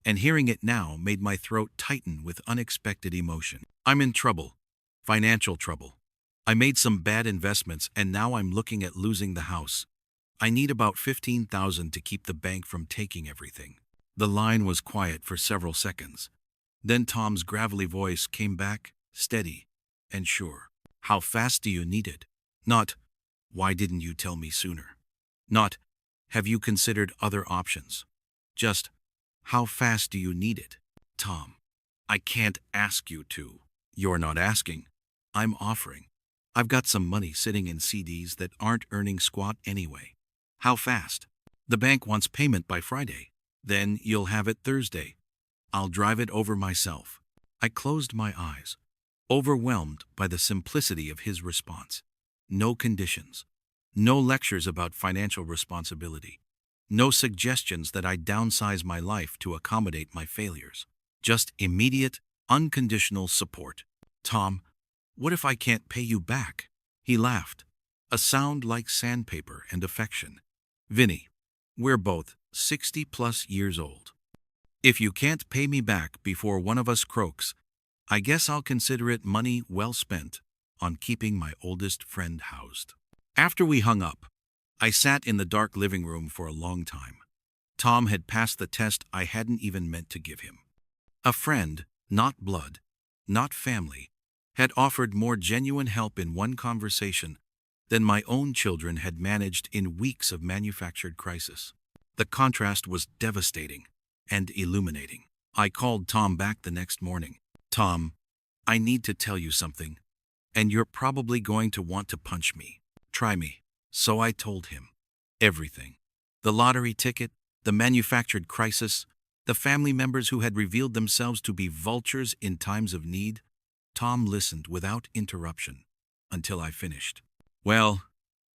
and hearing it now made my throat tighten with unexpected emotion. I'm in trouble. Financial trouble. I made some bad investments and now I'm looking at losing the house. I need about $15,000 to keep the bank from taking everything. The line was quiet for several seconds. Then Tom's gravelly voice came back, steady and sure. How fast do you need it? Not, why didn't you tell me sooner? Not, have you considered other options? Just, How fast do you need it? Tom, I can't ask you to. You're not asking. I'm offering. I've got some money sitting in CDs that aren't earning squat anyway. How fast? The bank wants payment by Friday. Then you'll have it Thursday. I'll drive it over myself. I closed my eyes, overwhelmed by the simplicity of his response. No conditions. No lectures about financial responsibility. No suggestions that I downsize my life to accommodate my failures. Just immediate, unconditional support. Tom, what if I can't pay you back? He laughed, a sound like sandpaper and affection. Vinny, we're both 60+ years old. If you can't pay me back before one of us croaks, I guess I'll consider it money well spent on keeping my oldest friend housed. After we hung up, I sat in the dark living room for a long time. Tom had passed the test I hadn't even meant to give him. A friend, not blood, not family, had offered more genuine help in one conversation than my own children had managed in weeks of manufactured crisis. The contrast was devastating and illuminating. I called Tom back the next morning. Tom, I need to tell you something, and you're probably going to want to punch me. Try me. So I told him. Everything. The lottery ticket, the manufactured crisis, the family members who had revealed themselves to be vultures in times of need. Tom listened without interruption until I finished. Well,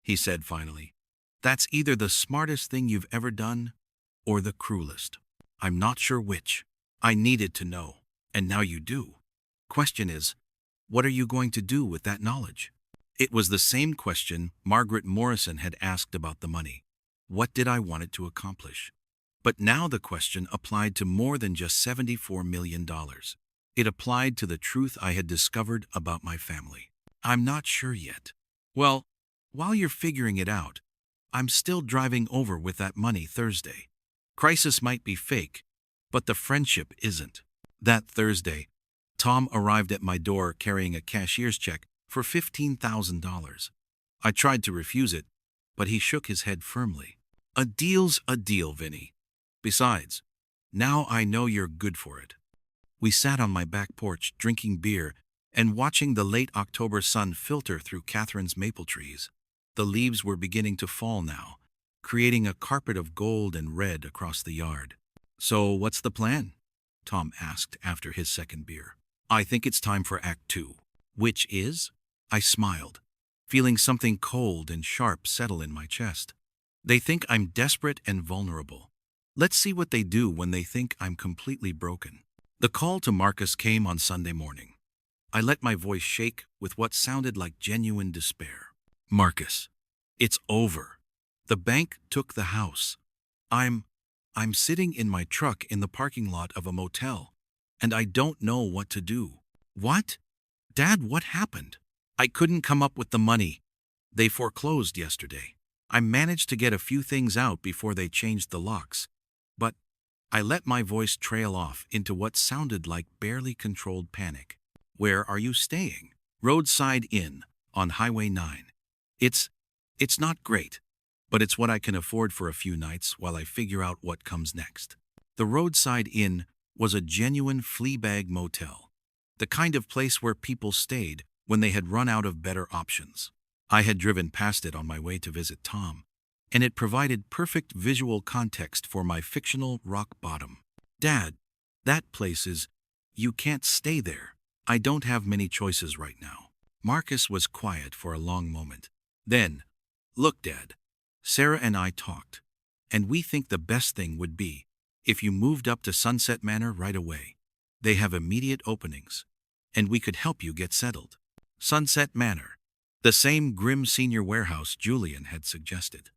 he said finally, that's either the smartest thing you've ever done or the cruelest. I'm not sure which. I needed to know, and now you do. Question is, what are you going to do with that knowledge? It was the same question Margaret Morrison had asked about the money. What did I want it to accomplish? But now the question applied to more than just $74 million. It applied to the truth I had discovered about my family. I'm not sure yet. Well, while you're figuring it out, I'm still driving over with that money Thursday. Crisis might be fake, but the friendship isn't. That Thursday, Tom arrived at my door carrying a cashier's check for $15,000. I tried to refuse it, but he shook his head firmly. A deal's a deal, Vinny. Besides, now I know you're good for it. We sat on my back porch drinking beer and watching the late October sun filter through Catherine's maple trees. The leaves were beginning to fall now, creating a carpet of gold and red across the yard. So what's the plan? Tom asked after his second beer. I think it's time for Act 2. Which is? I smiled, feeling something cold and sharp settle in my chest. They think I'm desperate and vulnerable. Let's see what they do when they think I'm completely broken. The call to Marcus came on Sunday morning. I let my voice shake with what sounded like genuine despair. Marcus, it's over. The bank took the house. I'm sitting in my truck in the parking lot of a motel, and I don't know what to do. What? Dad, what happened? I couldn't come up with the money. They foreclosed yesterday. I managed to get a few things out before they changed the locks, but I let my voice trail off into what sounded like barely controlled panic. Where are you staying? Roadside Inn on Highway 9. It's not great, but it's what I can afford for a few nights while I figure out what comes next. The Roadside Inn was a genuine fleabag motel, the kind of place where people stayed when they had run out of better options. I had driven past it on my way to visit Tom, and it provided perfect visual context for my fictional rock bottom. Dad, that place is... You can't stay there. I don't have many choices right now. Marcus was quiet for a long moment. Then, look, Dad, Sarah and I talked, and we think the best thing would be if you moved up to Sunset Manor right away. They have immediate openings, and we could help you get settled. Sunset Manor, the same grim senior warehouse Julian had suggested.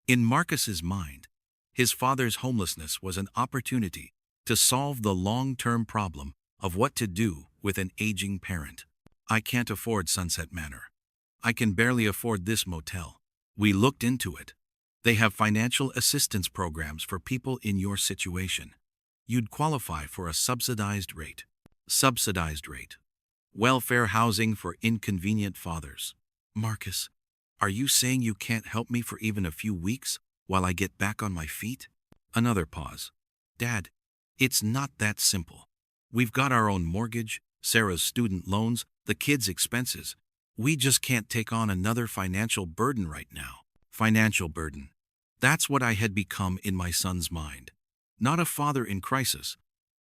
In Marcus's mind, his father's homelessness was an opportunity to solve the long-term problem of what to do with an aging parent. I can't afford Sunset Manor. I can barely afford this motel. We looked into it. They have financial assistance programs for people in your situation. You'd qualify for a subsidized rate. Subsidized rate. Welfare housing for inconvenient fathers. Marcus, are you saying you can't help me for even a few weeks while I get back on my feet? Another pause. Dad, It's not that simple. We've got our own mortgage, Sarah's student loans, the kids' expenses. We just can't take on another financial burden right now. Financial burden. That's what I had become in my son's mind. Not a father in crisis,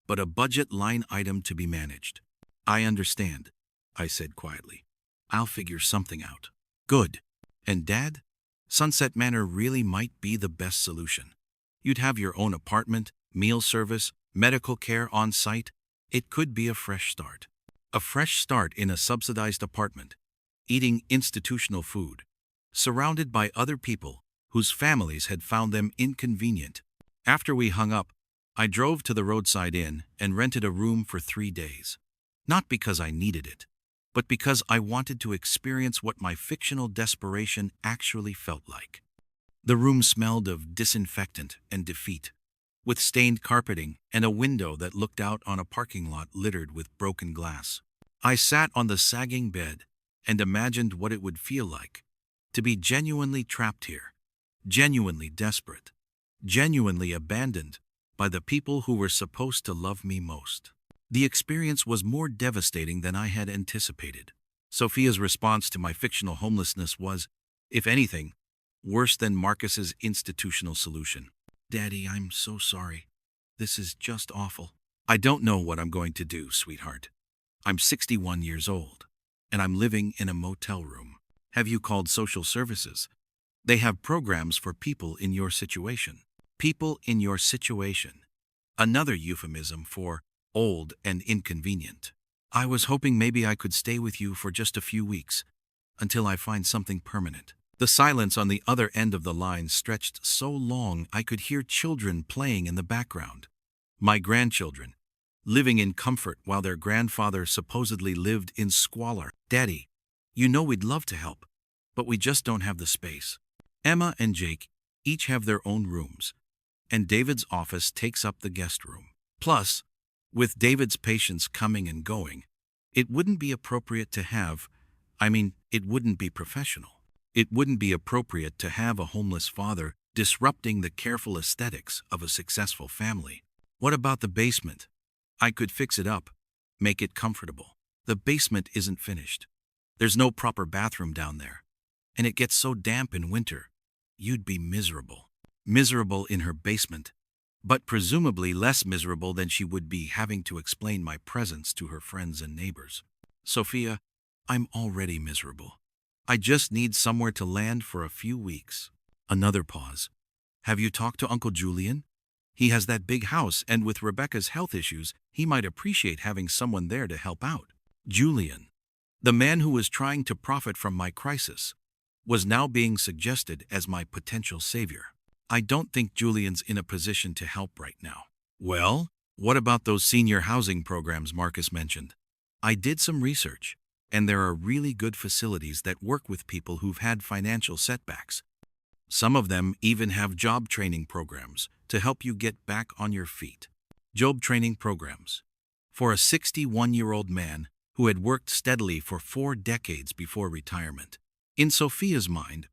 but a budget line item to be managed. I understand, I said quietly. I'll figure something out. Good. And Dad? Sunset Manor really might be the best solution. You'd have your own apartment, meal service, medical care on site. It could be a fresh start. A fresh start in a subsidized apartment, eating institutional food, surrounded by other people whose families had found them inconvenient. After we hung up, I drove to the roadside inn and rented a room for 3 days. Not because I needed it, but because I wanted to experience what my fictional desperation actually felt like. The room smelled of disinfectant and defeat, with stained carpeting and a window that looked out on a parking lot littered with broken glass. I sat on the sagging bed and imagined what it would feel like to be genuinely trapped here, genuinely desperate, genuinely abandoned by the people who were supposed to love me most. The experience was more devastating than I had anticipated. Sophia's response to my fictional homelessness was, if anything, worse than Marcus's institutional solution. Daddy, I'm so sorry. This is just awful. I don't know what I'm going to do, sweetheart. I'm 61 years old, and I'm living in a motel room. Have you called social services? They have programs for people in your situation. People in your situation. Another euphemism for old and inconvenient. I was hoping maybe I could stay with you for just a few weeks, until I find something permanent. The silence on the other end of the line stretched so long I could hear children playing in the background. My grandchildren, living in comfort while their grandfather supposedly lived in squalor. Daddy, you know we'd love to help, but we just don't have the space. Emma and Jake each have their own rooms, and David's office takes up the guest room. Plus, with David's patients coming and going, it wouldn't be appropriate to have, it wouldn't be professional. It wouldn't be appropriate to have a homeless father disrupting the careful aesthetics of a successful family. What about the basement? I could fix it up, make it comfortable. The basement isn't finished. There's no proper bathroom down there, and it gets so damp in winter. You'd be miserable. Miserable in her basement, but presumably less miserable than she would be having to explain my presence to her friends and neighbors. Sophia, I'm already miserable. I just need somewhere to land for a few weeks. Another pause. Have you talked to Uncle Julian? He has that big house, and with Rebecca's health issues, he might appreciate having someone there to help out. Julian, the man who was trying to profit from my crisis, was now being suggested as my potential savior. I don't think Julian's in a position to help right now. Well, what about those senior housing programs Marcus mentioned? I did some research, and there are really good facilities that work with people who've had financial setbacks. Some of them even have job training programs to help you get back on your feet. Job training programs. For a 61-year-old man who had worked steadily for 4 decades before retirement. In Sophia's mind,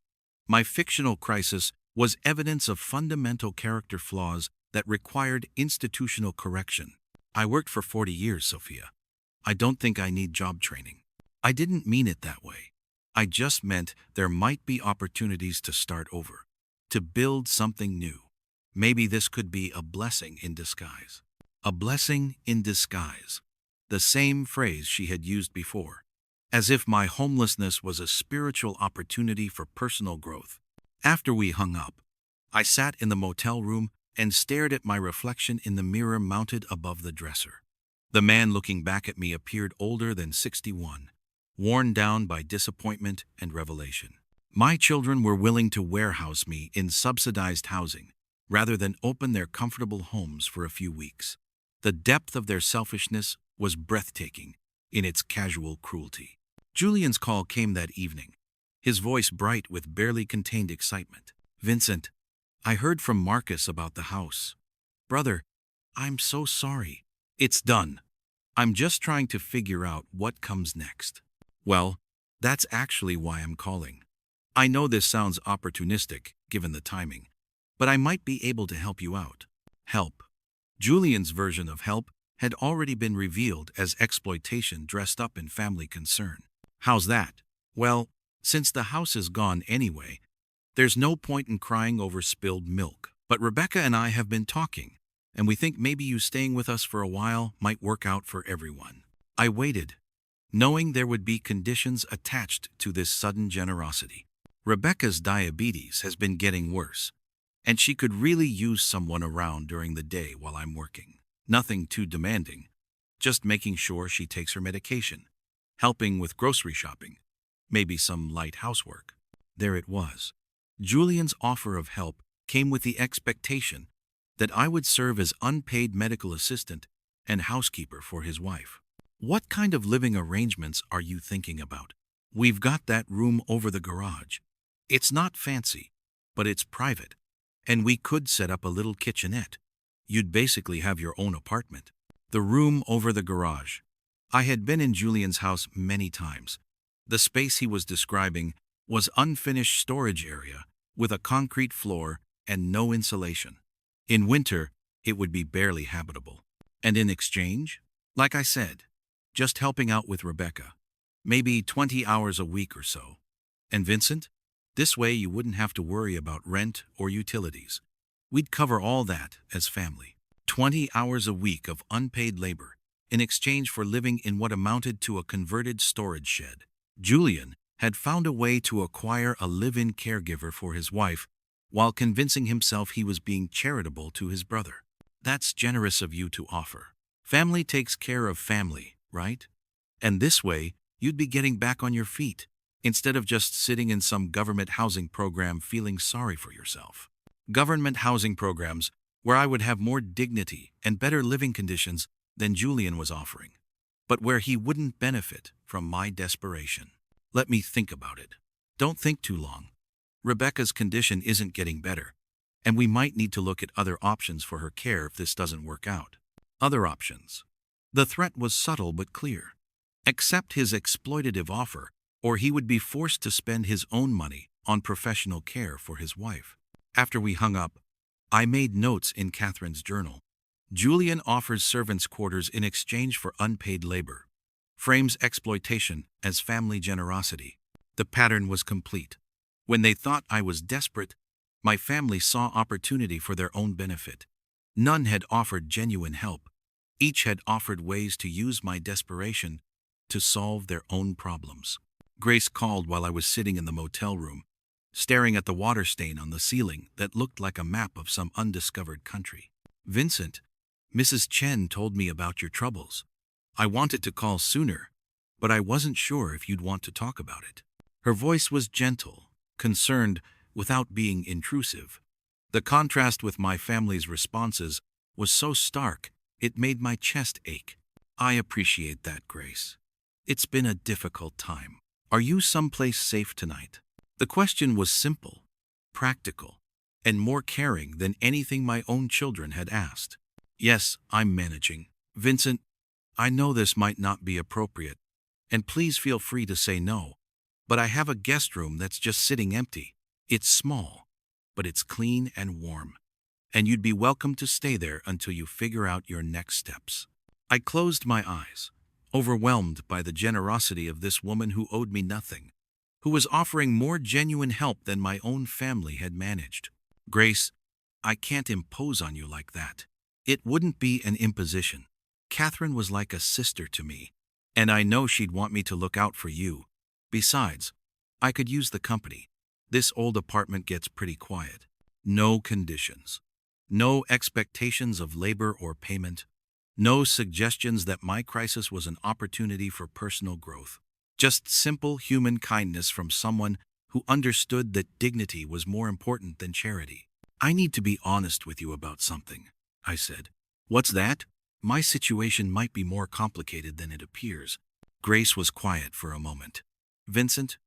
my fictional crisis was evidence of fundamental character flaws that required institutional correction. I worked for 40 years, Sophia. I don't think I need job training. I didn't mean it that way. I just meant there might be opportunities to start over, to build something new. Maybe this could be a blessing in disguise. A blessing in disguise. The same phrase she had used before, as if my homelessness was a spiritual opportunity for personal growth. After we hung up, I sat in the motel room and stared at my reflection in the mirror mounted above the dresser. The man looking back at me appeared older than 61, worn down by disappointment and revelation. My children were willing to warehouse me in subsidized housing rather than open their comfortable homes for a few weeks. The depth of their selfishness was breathtaking in its casual cruelty. Julian's call came that evening, his voice bright with barely contained excitement. Vincent, I heard from Marcus about the house. Brother, I'm so sorry. It's done. I'm just trying to figure out what comes next. Well, that's actually why I'm calling. I know this sounds opportunistic, given the timing, but I might be able to help you out. Help. Julian's version of help had already been revealed as exploitation dressed up in family concern. How's that? Well, since the house is gone anyway, there's no point in crying over spilled milk. But Rebecca and I have been talking, and we think maybe you staying with us for a while might work out for everyone. I waited, knowing there would be conditions attached to this sudden generosity. Rebecca's diabetes has been getting worse, and she could really use someone around during the day while I'm working. Nothing too demanding, just making sure she takes her medication, helping with grocery shopping, maybe some light housework. There it was. Julian's offer of help came with the expectation that I would serve as unpaid medical assistant and housekeeper for his wife. What kind of living arrangements are you thinking about? We've got that room over the garage. It's not fancy, but it's private, and we could set up a little kitchenette. You'd basically have your own apartment. The room over the garage. I had been in Julian's house many times. The space he was describing was unfinished storage area with a concrete floor and no insulation. In winter, it would be barely habitable. And in exchange, like I said, just helping out with Rebecca, maybe 20 hours a week or so. And Vincent? This way you wouldn't have to worry about rent or utilities. We'd cover all that as family. 20 hours a week of unpaid labor in exchange for living in what amounted to a converted storage shed. Julian had found a way to acquire a live-in caregiver for his wife while convincing himself he was being charitable to his brother. That's generous of you to offer. Family takes care of family, right? And this way, you'd be getting back on your feet, instead of just sitting in some government housing program feeling sorry for yourself. Government housing programs where I would have more dignity and better living conditions than Julian was offering, but where he wouldn't benefit from my desperation. Let me think about it. Don't think too long. Rebecca's condition isn't getting better, and we might need to look at other options for her care if this doesn't work out. Other options. The threat was subtle but clear. Accept his exploitative offer, or he would be forced to spend his own money on professional care for his wife. After we hung up, I made notes in Catherine's journal. Julian offers servants' quarters in exchange for unpaid labor. Frames exploitation as family generosity. The pattern was complete. When they thought I was desperate, my family saw opportunity for their own benefit. None had offered genuine help. Each had offered ways to use my desperation to solve their own problems. Grace called while I was sitting in the motel room, staring at the water stain on the ceiling that looked like a map of some undiscovered country. Vincent, Mrs. Chen told me about your troubles. I wanted to call sooner, but I wasn't sure if you'd want to talk about it. Her voice was gentle, concerned without being intrusive. The contrast with my family's responses was so stark, it made my chest ache. I appreciate that, Grace. It's been a difficult time. Are you someplace safe tonight? The question was simple, practical, and more caring than anything my own children had asked. Yes, I'm managing. Vincent, I know this might not be appropriate, and please feel free to say no, but I have a guest room that's just sitting empty. It's small, but it's clean and warm, and you'd be welcome to stay there until you figure out your next steps. I closed my eyes, overwhelmed by the generosity of this woman who owed me nothing, who was offering more genuine help than my own family had managed. Grace, I can't impose on you like that. It wouldn't be an imposition. Catherine was like a sister to me, and I know she'd want me to look out for you. Besides, I could use the company. This old apartment gets pretty quiet. No conditions. No expectations of labor or payment. No suggestions that my crisis was an opportunity for personal growth. Just simple human kindness from someone who understood that dignity was more important than charity. I need to be honest with you about something, I said. What's that? My situation might be more complicated than it appears. Grace was quiet for a moment. Vincent,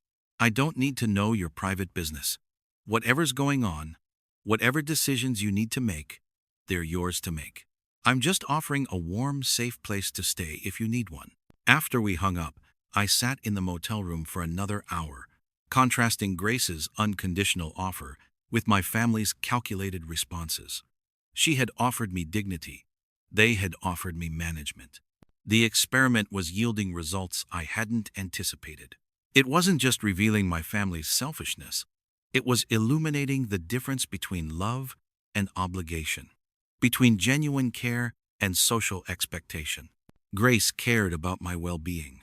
I don't need to know your private business. Whatever's going on, whatever decisions you need to make, they're yours to make. I'm just offering a warm, safe place to stay if you need one. After we hung up, I sat in the motel room for another hour, contrasting Grace's unconditional offer with my family's calculated responses. She had offered me dignity, They had offered me management. The experiment was yielding results I hadn't anticipated. It wasn't just revealing my family's selfishness, it was illuminating the difference between love and obligation, between genuine care and social expectation. Grace cared about my well-being.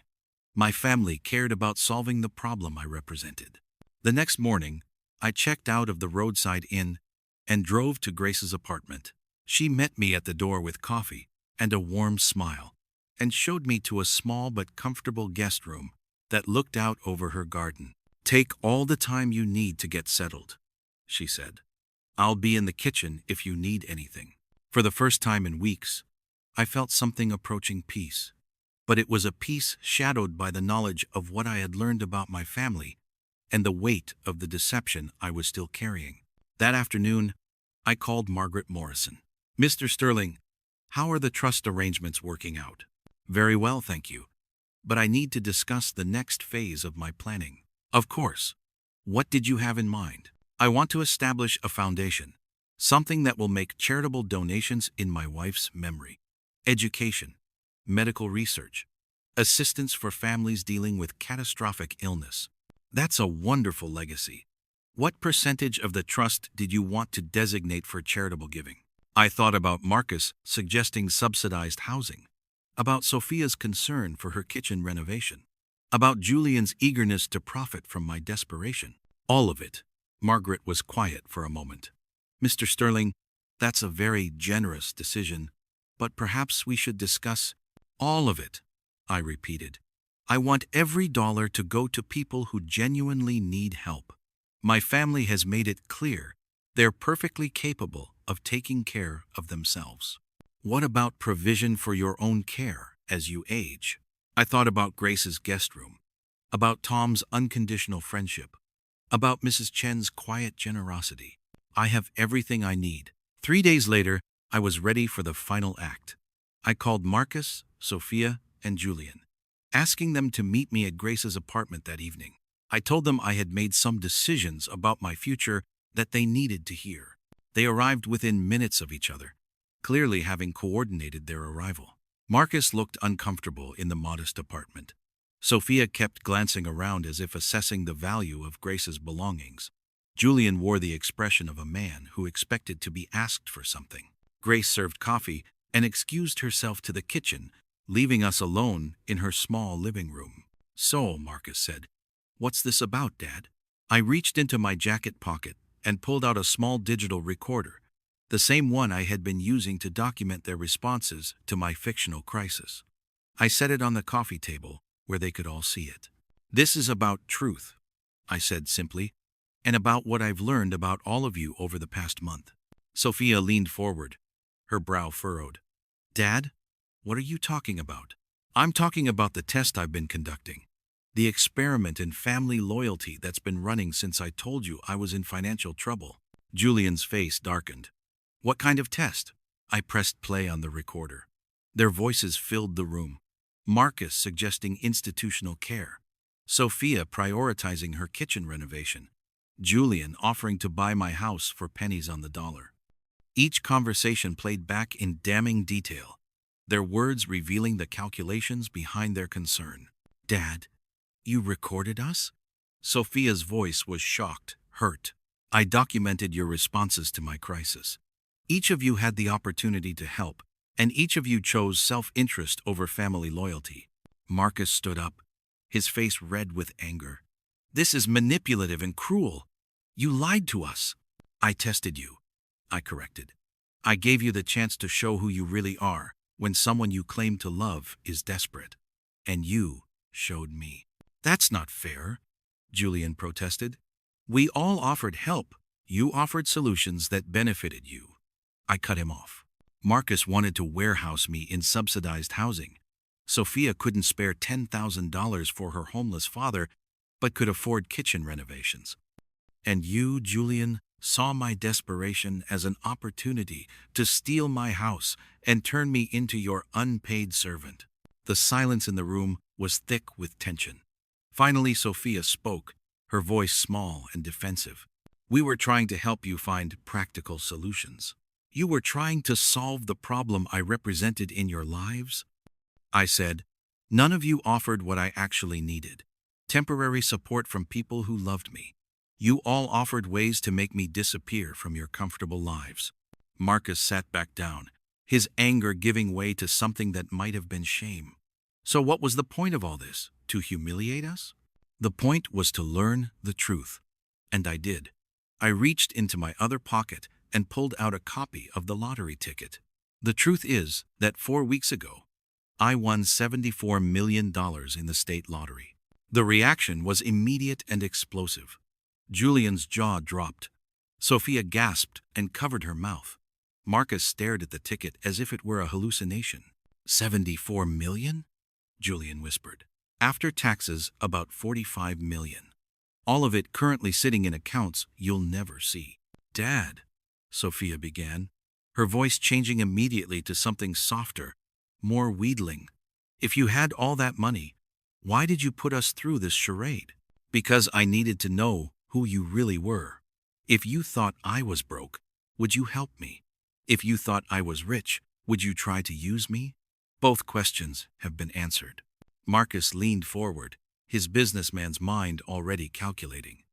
My family cared about solving the problem I represented. The next morning, I checked out of the roadside inn and drove to Grace's apartment. She met me at the door with coffee and a warm smile, and showed me to a small but comfortable guest room that looked out over her garden. "Take all the time you need to get settled," she said. "I'll be in the kitchen if you need anything." For the first time in weeks, I felt something approaching peace. But it was a peace shadowed by the knowledge of what I had learned about my family and the weight of the deception I was still carrying. That afternoon, I called Margaret Morrison. "Mr. Sterling, how are the trust arrangements working out?" "Very well, thank you. But I need to discuss the next phase of my planning." "Of course. What did you have in mind?" "I want to establish a foundation, something that will make charitable donations in my wife's memory. Education, medical research, assistance for families dealing with catastrophic illness." "That's a wonderful legacy. What percentage of the trust did you want to designate for charitable giving?" I thought about Marcus suggesting subsidized housing, about Sophia's concern for her kitchen renovation, about Julian's eagerness to profit from my desperation. "All of it." Margaret was quiet for a moment. "Mr. Sterling, that's a very generous decision, but perhaps we should discuss—" "All of it," I repeated. "I want every dollar to go to people who genuinely need help. My family has made it clear they're perfectly capable of taking care of themselves." "What about provision for your own care as you age?" I thought about Grace's guest room, about Tom's unconditional friendship, about Mrs. Chen's quiet generosity. "I have everything I need." 3 days later, I was ready for the final act. I called Marcus, Sophia, and Julian, asking them to meet me at Grace's apartment that evening. I told them I had made some decisions about my future that they needed to hear. They arrived within minutes of each other, clearly having coordinated their arrival. Marcus looked uncomfortable in the modest apartment. Sophia kept glancing around as if assessing the value of Grace's belongings. Julian wore the expression of a man who expected to be asked for something. Grace served coffee and excused herself to the kitchen, leaving us alone in her small living room. "So," Marcus said, "what's this about, Dad?" I reached into my jacket pocket and pulled out a small digital recorder, the same one I had been using to document their responses to my fictional crisis. I set it on the coffee table where they could all see it. "This is about truth," I said simply, "and about what I've learned about all of you over the past month." Sophia leaned forward, her brow furrowed. "Dad, what are you talking about?" "I'm talking about the test I've been conducting. The experiment in family loyalty that's been running since I told you I was in financial trouble." Julian's face darkened. "What kind of test?" I pressed play on the recorder. Their voices filled the room. Marcus suggesting institutional care, Sophia prioritizing her kitchen renovation, Julian offering to buy my house for pennies on the dollar. Each conversation played back in damning detail, their words revealing the calculations behind their concern. "Dad, you recorded us?" Sophia's voice was shocked, hurt. "I documented your responses to my crisis. Each of you had the opportunity to help, and each of you chose self-interest over family loyalty." Marcus stood up, his face red with anger. "This is manipulative and cruel. You lied to us." "I tested you," I corrected. "I gave you the chance to show who you really are when someone you claim to love is desperate. And you showed me." "That's not fair," Julian protested. "We all offered help. You offered solutions that benefited you." I cut him off. Marcus wanted to warehouse me in subsidized housing. Sophia couldn't spare $10,000 for her homeless father, but could afford kitchen renovations. And you, Julian, saw my desperation as an opportunity to steal my house and turn me into your unpaid servant. The silence in the room was thick with tension. Finally, Sophia spoke, her voice small and defensive. "We were trying to help you find practical solutions." You were trying to solve the problem I represented in your lives? I said, none of you offered what I actually needed. Temporary support from people who loved me. You all offered ways to make me disappear from your comfortable lives. Marcus sat back down, his anger giving way to something that might have been shame. So what was the point of all this? To humiliate us? The point was to learn the truth. And I did. I reached into my other pocket and pulled out a copy of the lottery ticket. The truth is that 4 weeks ago, I won $74 million in the state lottery. The reaction was immediate and explosive. Julian's jaw dropped. Sophia gasped and covered her mouth. Marcus stared at the ticket as if it were a hallucination. 74 million? Julian whispered. After taxes, about 45 million. All of it currently sitting in accounts you'll never see. Dad, Sophia began, her voice changing immediately to something softer, more wheedling. If you had all that money, why did you put us through this charade? Because I needed to know who you really were. If you thought I was broke, would you help me? If you thought I was rich, would you try to use me? Both questions have been answered. Marcus leaned forward, his businessman's mind already calculating.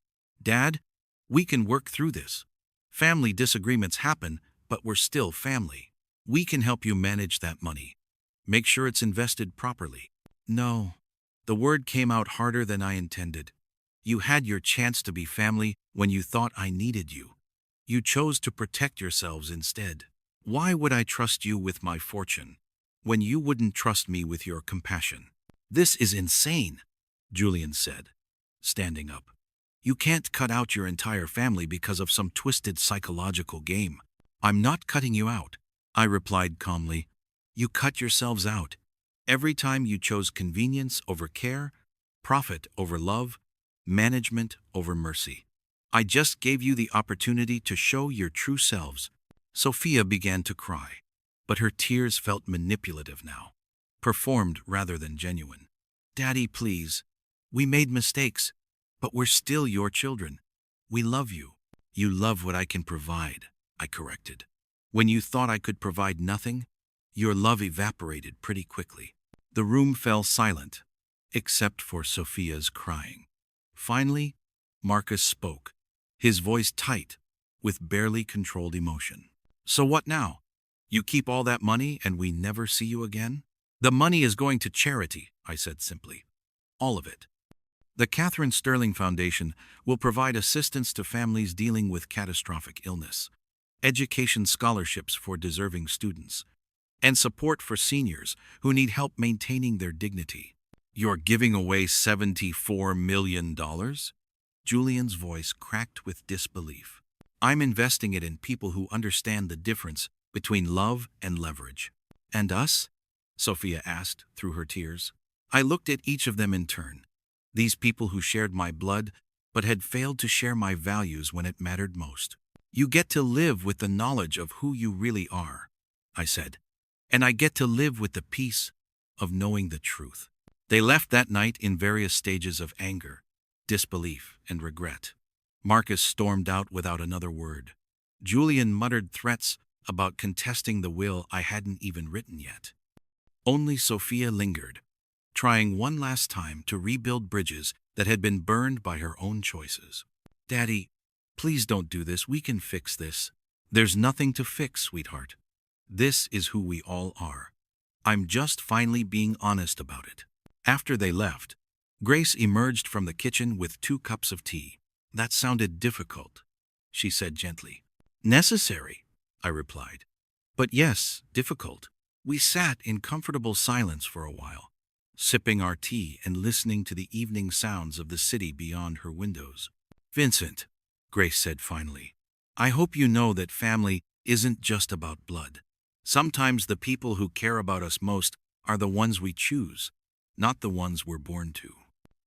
Dad, we can work through this. Family disagreements happen, but we're still family. We can help you manage that money. Make sure it's invested properly. No. The word came out harder than I intended. You had your chance to be family when you thought I needed you. You chose to protect yourselves instead. Why would I trust you with my fortune when you wouldn't trust me with your compassion? This is insane, Julian said, standing up. You can't cut out your entire family because of some twisted psychological game. I'm not cutting you out, I replied calmly. You cut yourselves out. Every time you chose convenience over care, profit over love, management over mercy. I just gave you the opportunity to show your true selves. Sophia began to cry, but her tears felt manipulative now, performed rather than genuine. Daddy, please. We made mistakes, but we're still your children. We love you. You love what I can provide, I corrected. When you thought I could provide nothing, your love evaporated pretty quickly. The room fell silent, except for Sophia's crying. Finally, Marcus spoke, his voice tight, with barely controlled emotion. So what now? You keep all that money and we never see you again? The money is going to charity, I said simply. All of it. The Catherine Sterling Foundation will provide assistance to families dealing with catastrophic illness, education scholarships for deserving students, and support for seniors who need help maintaining their dignity. You're giving away $74 million? Julian's voice cracked with disbelief. I'm investing it in people who understand the difference between love and leverage. And us? Sophia asked through her tears. I looked at each of them in turn. These people who shared my blood but had failed to share my values when it mattered most. You get to live with the knowledge of who you really are, I said. And I get to live with the peace of knowing the truth. They left that night in various stages of anger, disbelief, and regret. Marcus stormed out without another word. Julian muttered threats about contesting the will I hadn't even written yet. Only Sophia lingered, trying one last time to rebuild bridges that had been burned by her own choices. Daddy, please don't do this. We can fix this. There's nothing to fix, sweetheart. This is who we all are. I'm just finally being honest about it. After they left, Grace emerged from the kitchen with 2 cups of tea. That sounded difficult, she said gently. Necessary, I replied. But yes, difficult. We sat in comfortable silence for a while, sipping our tea and listening to the evening sounds of the city beyond her windows. Vincent, Grace said finally, I hope you know that family isn't just about blood. Sometimes the people who care about us most are the ones we choose, not the ones we're born to.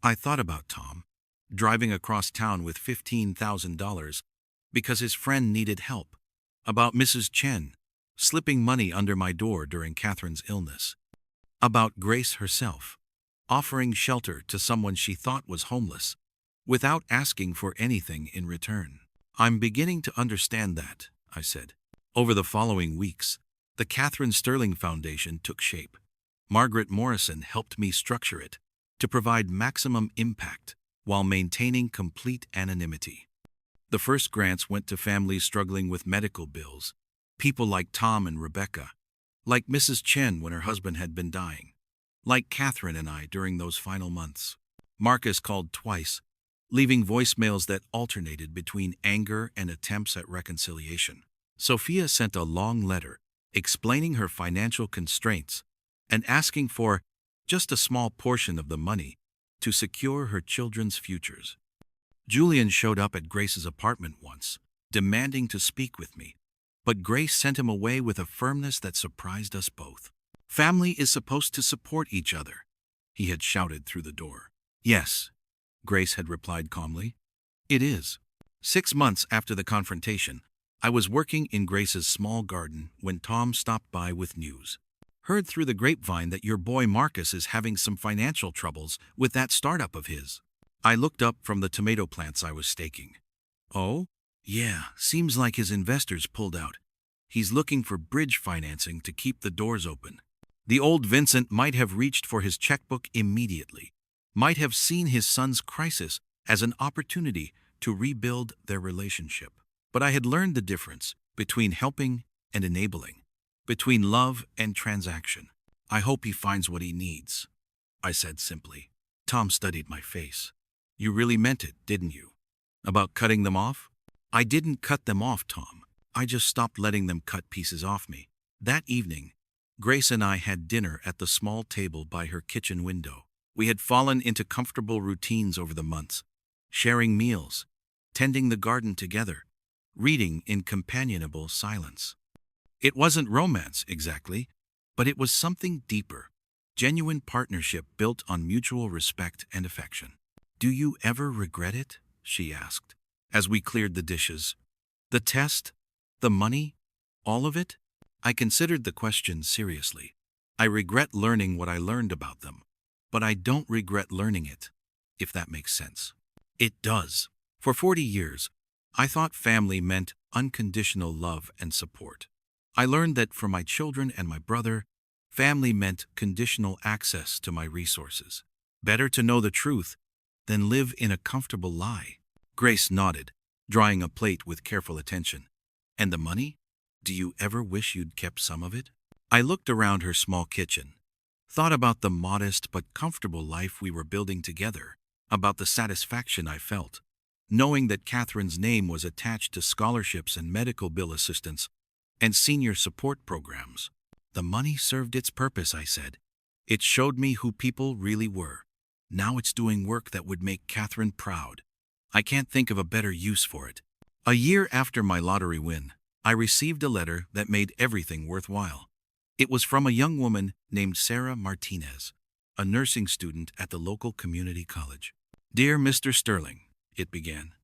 I thought about Tom, driving across town with $15,000 because his friend needed help, about Mrs. Chen, slipping money under my door during Catherine's illness, about Grace herself, offering shelter to someone she thought was homeless, without asking for anything in return. I'm beginning to understand that, I said. Over the following weeks, the Catherine Sterling Foundation took shape. Margaret Morrison helped me structure it to provide maximum impact while maintaining complete anonymity. The first grants went to families struggling with medical bills, people like Tom and Rebecca, like Mrs. Chen when her husband had been dying, like Catherine and I during those final months. Marcus called twice, leaving voicemails that alternated between anger and attempts at reconciliation. Sophia sent a long letter explaining her financial constraints and asking for just a small portion of the money to secure her children's futures. Julian showed up at Grace's apartment once, demanding to speak with me, but Grace sent him away with a firmness that surprised us both. "Family is supposed to support each other," he had shouted through the door. "Yes," Grace had replied calmly. "It is." 6 months after the confrontation, I was working in Grace's small garden when Tom stopped by with news. "Heard through the grapevine that your boy Marcus is having some financial troubles with that startup of his." I looked up from the tomato plants I was staking. "Oh? Yeah, seems like his investors pulled out. He's looking for bridge financing to keep the doors open." The old Vincent might have reached for his checkbook immediately, might have seen his son's crisis as an opportunity to rebuild their relationship. But I had learned the difference between helping and enabling, between love and transaction. "I hope he finds what he needs," I said simply. Tom studied my face. "You really meant it, didn't you? About cutting them off?" "I didn't cut them off, Tom. I just stopped letting them cut pieces off me." That evening, Grace and I had dinner at the small table by her kitchen window. We had fallen into comfortable routines over the months, sharing meals, tending the garden together, reading in companionable silence. It wasn't romance, exactly, but it was something deeper, genuine partnership built on mutual respect and affection. "Do you ever regret it?" she asked, as we cleared the dishes. "The test? The money? All of it?" I considered the question seriously. I regret learning what I learned about them, but I don't regret learning it, if that makes sense. It does. For 40 years, I thought family meant unconditional love and support. I learned that for my children and my brother, family meant conditional access to my resources. Better to know the truth than live in a comfortable lie. Grace nodded, drying a plate with careful attention. "And the money? Do you ever wish you'd kept some of it?" I looked around her small kitchen, thought about the modest but comfortable life we were building together, about the satisfaction I felt, knowing that Catherine's name was attached to scholarships and medical bill assistance and senior support programs. "The money served its purpose," I said. "It showed me who people really were. Now it's doing work that would make Catherine proud. I can't think of a better use for it." A year after my lottery win, I received a letter that made everything worthwhile. It was from a young woman named Sarah Martinez, a nursing student at the local community college. "Dear Mr. Sterling," it began,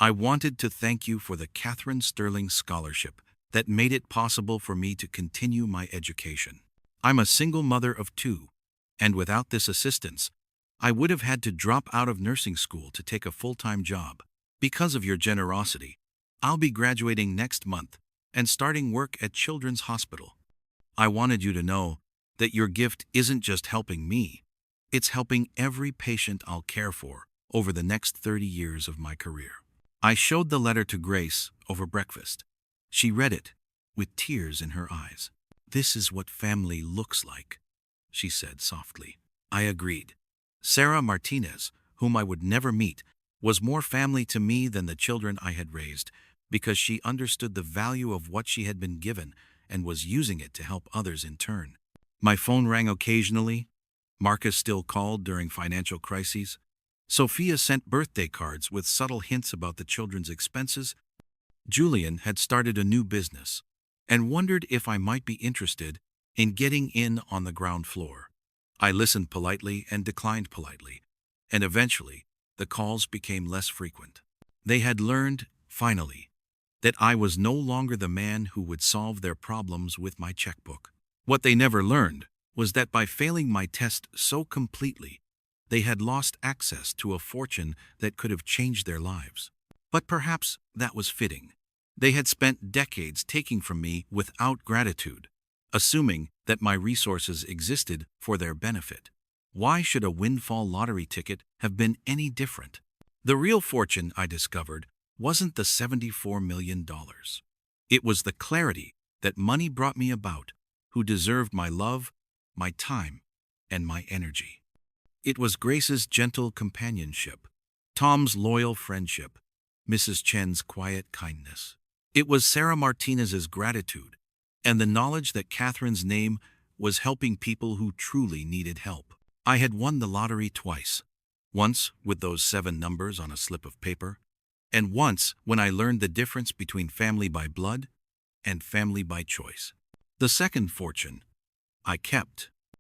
"I wanted to thank you for the Catherine Sterling Scholarship that made it possible for me to continue my education. I'm a single mother of 2, and without this assistance, I would have had to drop out of nursing school to take a full-time job. Because of your generosity, I'll be graduating next month and starting work at Children's Hospital. I wanted you to know that your gift isn't just helping me, it's helping every patient I'll care for over the next 30 years of my career." I showed the letter to Grace over breakfast. She read it with tears in her eyes. "This is what family looks like," she said softly. I agreed. Sarah Martinez, whom I would never meet, was more family to me than the children I had raised, because she understood the value of what she had been given and was using it to help others in turn. My phone rang occasionally. Marcus still called during financial crises. Sophia sent birthday cards with subtle hints about the children's expenses. Julian had started a new business and wondered if I might be interested in getting in on the ground floor. I listened politely and declined politely, and eventually the calls became less frequent. They had learned, finally, that I was no longer the man who would solve their problems with my checkbook. What they never learned was that by failing my test so completely, they had lost access to a fortune that could have changed their lives. But perhaps that was fitting. They had spent decades taking from me without gratitude, assuming that my resources existed for their benefit. Why should a windfall lottery ticket have been any different? The real fortune, I discovered, wasn't the $74 million. It was the clarity that money brought me about, who deserved my love, my time, and my energy. It was Grace's gentle companionship, Tom's loyal friendship, Mrs. Chen's quiet kindness. It was Sarah Martinez's gratitude, and the knowledge that Catherine's name was helping people who truly needed help. I had won the lottery twice, once with those 7 numbers on a slip of paper, and once when I learned the difference between family by blood and family by choice. The second fortune I kept.